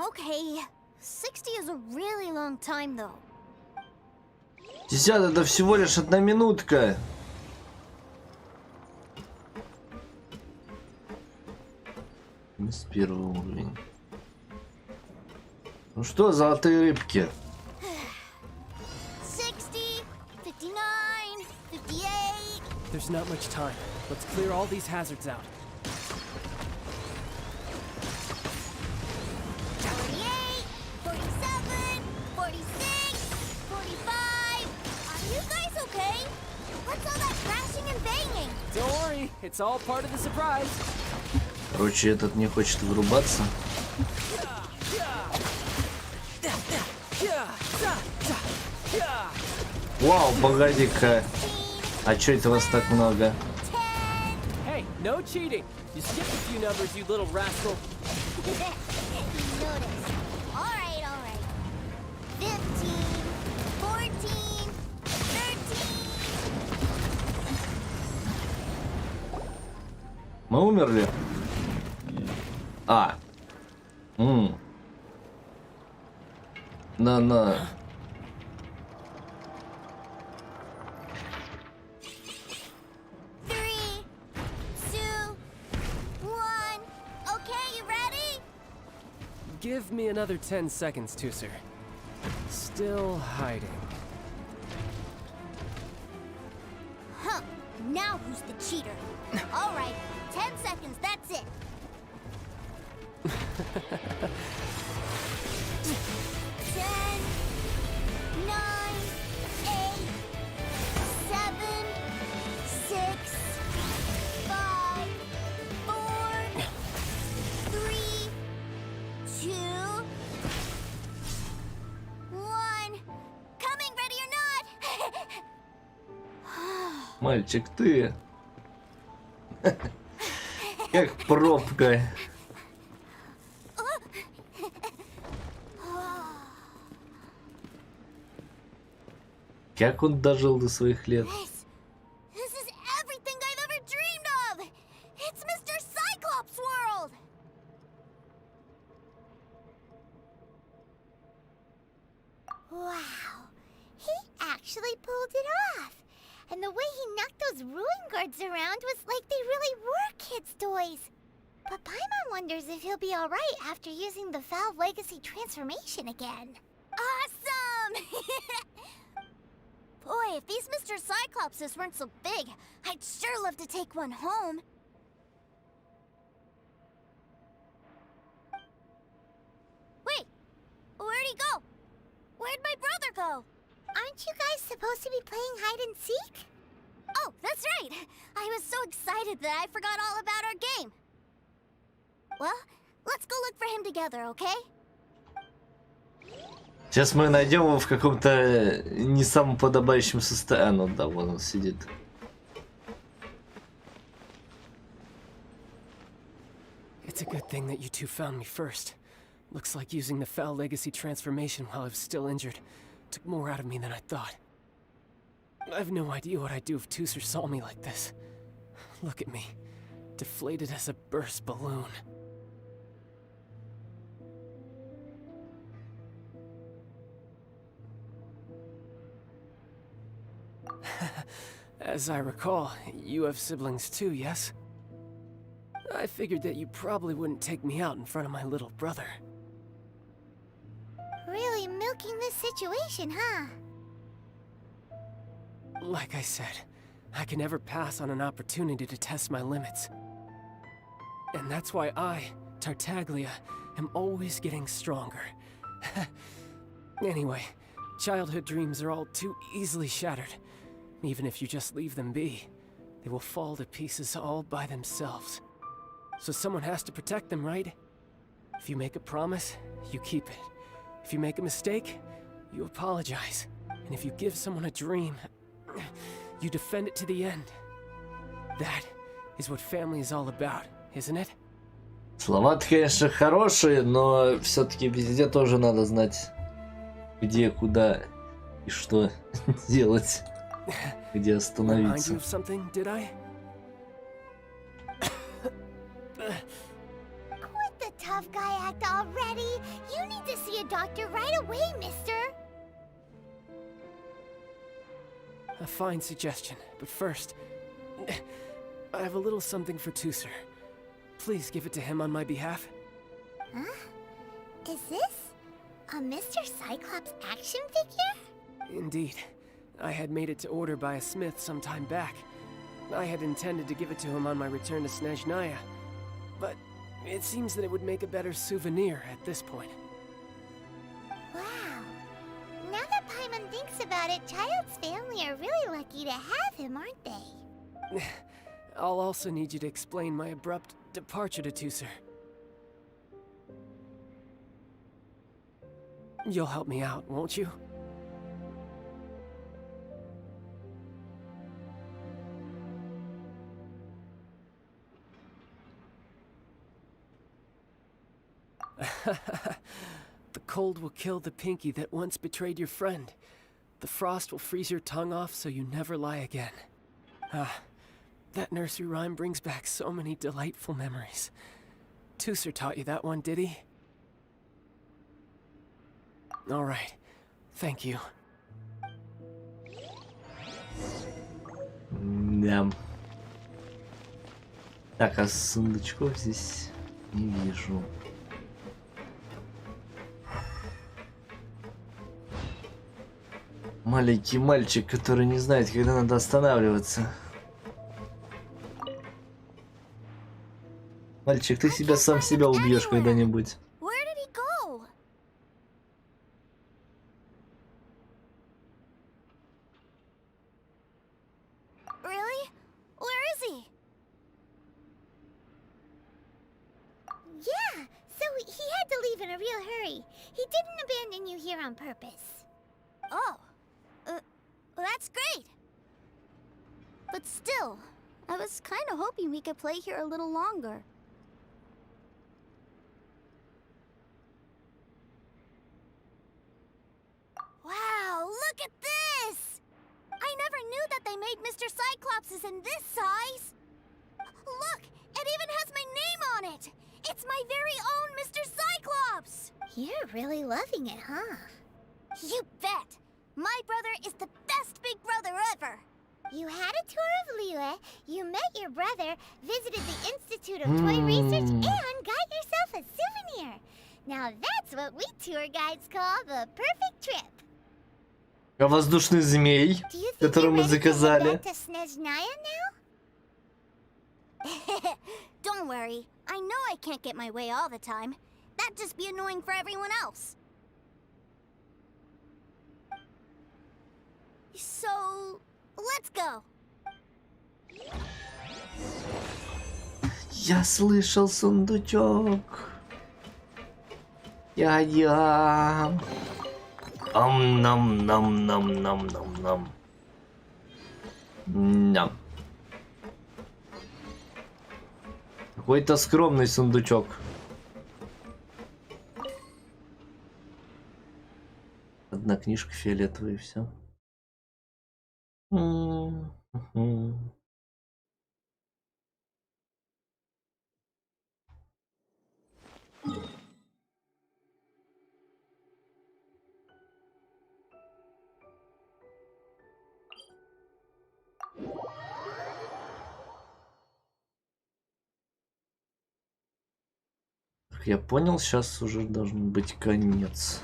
Okay, 60 is a really long time, though. 10 это всего лишь 1 минутка. С первого уровня. Ну что, золотые рыбки? 60, 59, 58. There's not much time. Let's clear all these hazards out. 48, 47, 46, 45. Are you guys okay? What's all that crashing and banging? Don't worry, it's all part of the surprise. Короче, этот не хочет вырубаться. Вау, погоди-ка. А чё это вас так много? Hey, no cheating. You skipped a few numbers, you little rascal. Notice. All right. 15, 14, 13. Мы умерли? А. На. 3, 2, 1. Okay, you ready? Give me another 10 seconds, Tooser. Still hiding. Huh. Now who's the cheater? All right. 10 seconds, that's it. 10, 9, 8, 7, 6, 5, 4, 3, 2, 1. Coming, ready or not? Мальчик, ты. Как пробка. Как он дожил до своих лет? This is everything I've ever dreamed of! It's Mr. Cyclops' world! Wow, he actually pulled it off! And the way he knocked those ruin guards around was like they really were kids' toys. But Paimon wonders if he'll be alright after using the Valve Legacy transformation again. Awesome! Boy, if these Mr. Cyclopses weren't so big, I'd sure love to take one home. Wait, where'd he go? Where'd my brother go? Aren't you guys supposed to be playing hide and seek? Oh, that's right! I was so excited that I forgot all about our game. Well, let's go look for him together, okay? Сейчас мы найдем его в каком-то не самом подобающем состоянии. Ну да, вон он сидит. It's a good thing that you two found me first. Looks like using the foul legacy transformation while I was still injured took more out of me than I thought. I have no idea what I'd do if Tooser saw me like this. Look at me, deflated as a burst balloon. As I recall, you have siblings too, yes? I figured that you probably wouldn't take me out in front of my little brother. Really milking this situation, huh? Like I said, I can never pass on an opportunity to test my limits. And that's why I, Tartaglia, am always getting stronger. Anyway, childhood dreams are all too easily shattered. Even if you just leave them be, they will fall to pieces all by themselves. So someone has to protect them, right? If you make a promise, you keep it. If you make a mistake, you apologize. And if you give someone a dream, you defend it to the end. That is what family is all about, isn't it? Слова-то, конечно, хорошие, но все-таки везде тоже надо знать, где, куда и что делать, где остановиться. Quit the tough guy act already. You need to see a doctor right away, mister. A fine suggestion, but first, I have a little something for Tooser. Please give it to him on my behalf. Huh? Is this a Mr. Cyclops action figure? Indeed. I had made it to order by a smith some time back. I had intended to give it to him on my return to Snezhnaya, but it seems that it would make a better souvenir at this point. Wow. Now that Paimon thinks about it, Child's family are really lucky to have him, aren't they? I'll also need you to explain my abrupt departure to Tooser. You'll help me out, won't you? The cold will kill the pinky that once betrayed your friend. The frost will freeze your tongue off so you never lie again. Ah, that nursery rhyme brings back so many delightful memories. Tooser taught you that one, did he? All right. Thank you. Да. Так, а сундучков здесь не вижу. Маленький мальчик, который не знает, когда надо останавливаться. Мальчик, ты сам себя убьешь когда-нибудь. Where did he go? Really? Where is he? Yeah, so he had to leave in a real hurry. He didn't abandon you here on purpose. Oh. Well, that's great. But still, I was kind of hoping we could play here a little longer. Wow, look at this! I never knew that they made Mr. Cyclopses in this size. Look, it even has my name on it. It's my very own Mr. Cyclops. You're really loving it, huh? You bet. My brother is the best big brother ever! You had a tour of Liyue, you met your brother, visited the Institute of Toy Research, and got yourself a souvenir! Now that's what we tour guides call the perfect trip! А воздушный змей, который мы заказали? Don't worry, I know I can't get my way all the time. That'd just be annoying for everyone else. So, let's go. Я слышал сундучок. Я. Ам-нам-нам-нам-нам-нам-нам. Ням. Какой-то скромный сундучок. Одна книжка фиолетовая и все. Как я понял, сейчас уже должен быть конец.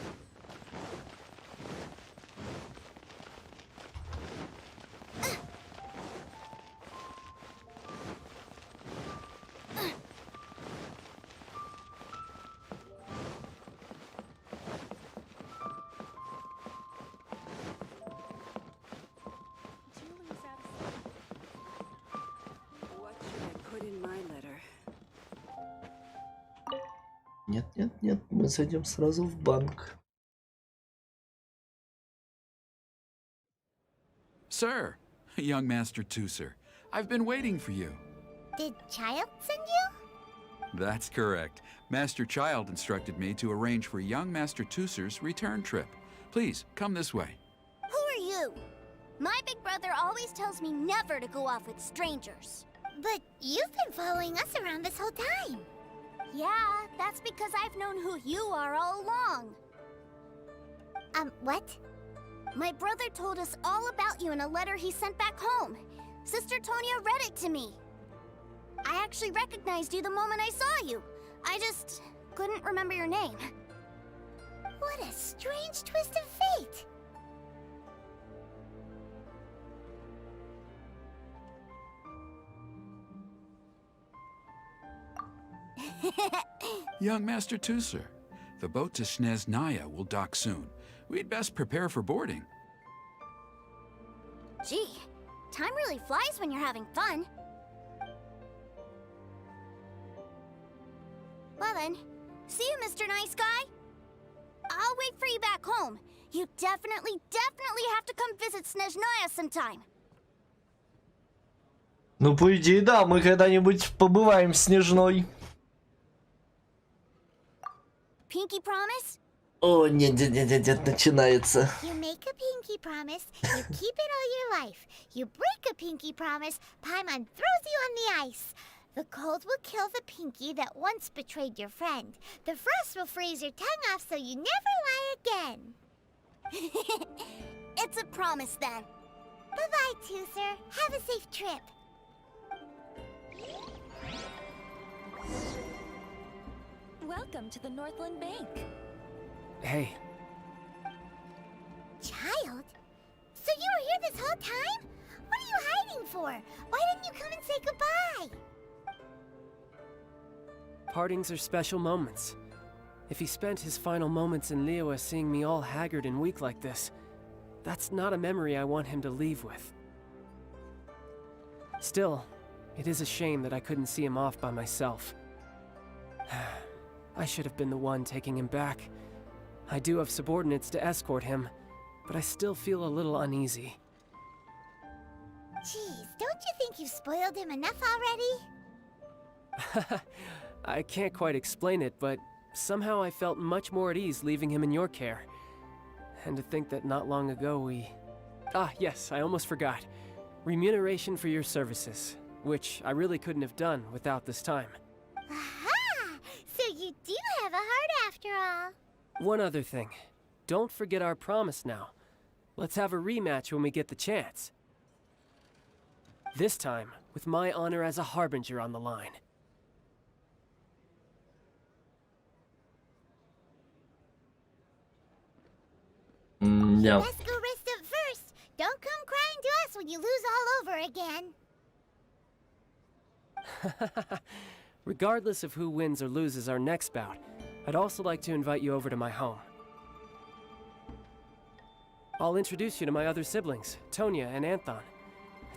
Нет, нет, нет, мы зайдем сразу в банк. Sir, young Master Tooser, I've been waiting for you. Did Child send you? That's correct. Master Child instructed me to arrange for young Master Tooser's return trip. Please, come this way. Who are you? My big brother always tells me never to go off with strangers. But you've been following us around this whole time. Yeah, that's because I've known who you are all along. What? My brother told us all about you in a letter he sent back home. Sister Tonya read it to me. I actually recognized you the moment I saw you. I just couldn't remember your name. What a strange twist of fate. Young Master Tooser, the boat to Snezhnaya will dock soon. We'd best prepare for boarding. Gee, time really flies when you're having fun. Well then, see you, Mr. Nice Guy. I'll wait for you back home. You definitely have to come visit Snezhnaya sometime. Ну, по идее, да, мы когда-нибудь побываем в Снежной. Pinky promise? О, нет, нет, нет, нет, нет, начинается. You make a pinky promise, you keep it all your life. You break a pinky promise, Paimon throws you on the ice. The cold will kill the pinky that once betrayed your friend. The frost will freeze your tongue off so you never lie again. It's a promise then. Bye-bye, Tooser. Have a safe trip. Welcome to the Northland Bank. Hey, Child? So you were here this whole time? What are you hiding for? Why didn't you come and say goodbye? partings are special moments. If he spent his final moments in Liyue seeing me all haggard and weak like this, that's not a memory I want him to leave with. Still, it is a shame that I couldn't see him off by myself. I should have been the one taking him back. I do have subordinates to escort him, but I still feel a little uneasy. Jeez, don't you think you've spoiled him enough already? I can't quite explain it, but somehow I felt much more at ease leaving him in your care. And to think that not long ago we... Ah, yes, I almost forgot. Remuneration for your services, which I really couldn't have done without this time. Aha! So you do have a heart after all. One other thing. Don't forget our promise now. Let's have a rematch when we get the chance. This time, with my honor as a harbinger on the line. Yeah. Let's go rest up first. Don't come crying to us when you lose all over again. Regardless of who wins or loses our next bout, I'd also like to invite you over to my home. I'll introduce you to my other siblings, Tonya and Anthon.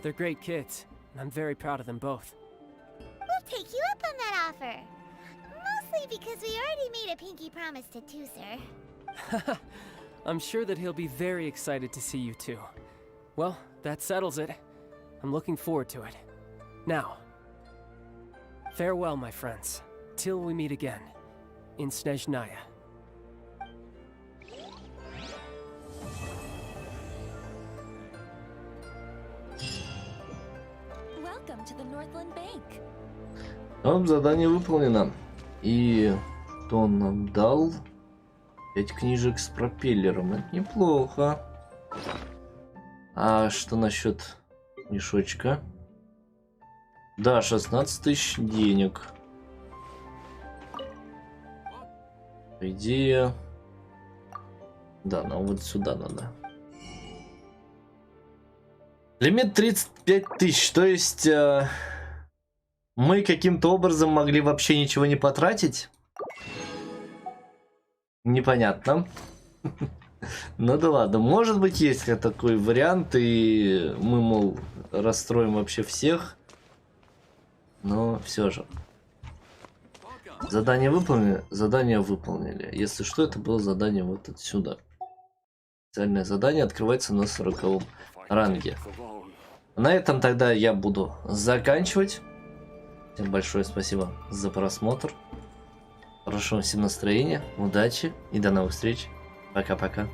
They're great kids, and I'm very proud of them both. We'll take you up on that offer. Mostly because we already made a pinky promise to Tooser. I'm sure that he'll be very excited to see you too. Well, that settles it. I'm looking forward to it. Now, farewell, my friends, till we meet again in Snezhnaya. Welcome to the Northland Bank. Задание выполнено. И что он нам дал? 5 книжек с пропеллером. Это неплохо. А что насчет мешочка? Да, 16 тысяч денег. По идее... Да, нам вот сюда надо. Лимит 35 тысяч. То есть... мы каким-то образом могли вообще ничего не потратить? Непонятно. Ну да ладно, может быть есть такой вариант, и мы, мол, расстроим вообще всех. Но все же. Задание выполнили? Задание выполнили. Если что, это было задание вот отсюда. Специальное задание открывается на 40 ранге. На этом тогда я буду заканчивать. Всем большое спасибо за просмотр. Хорошего всем настроения, удачи и до новых встреч. Пока-пока.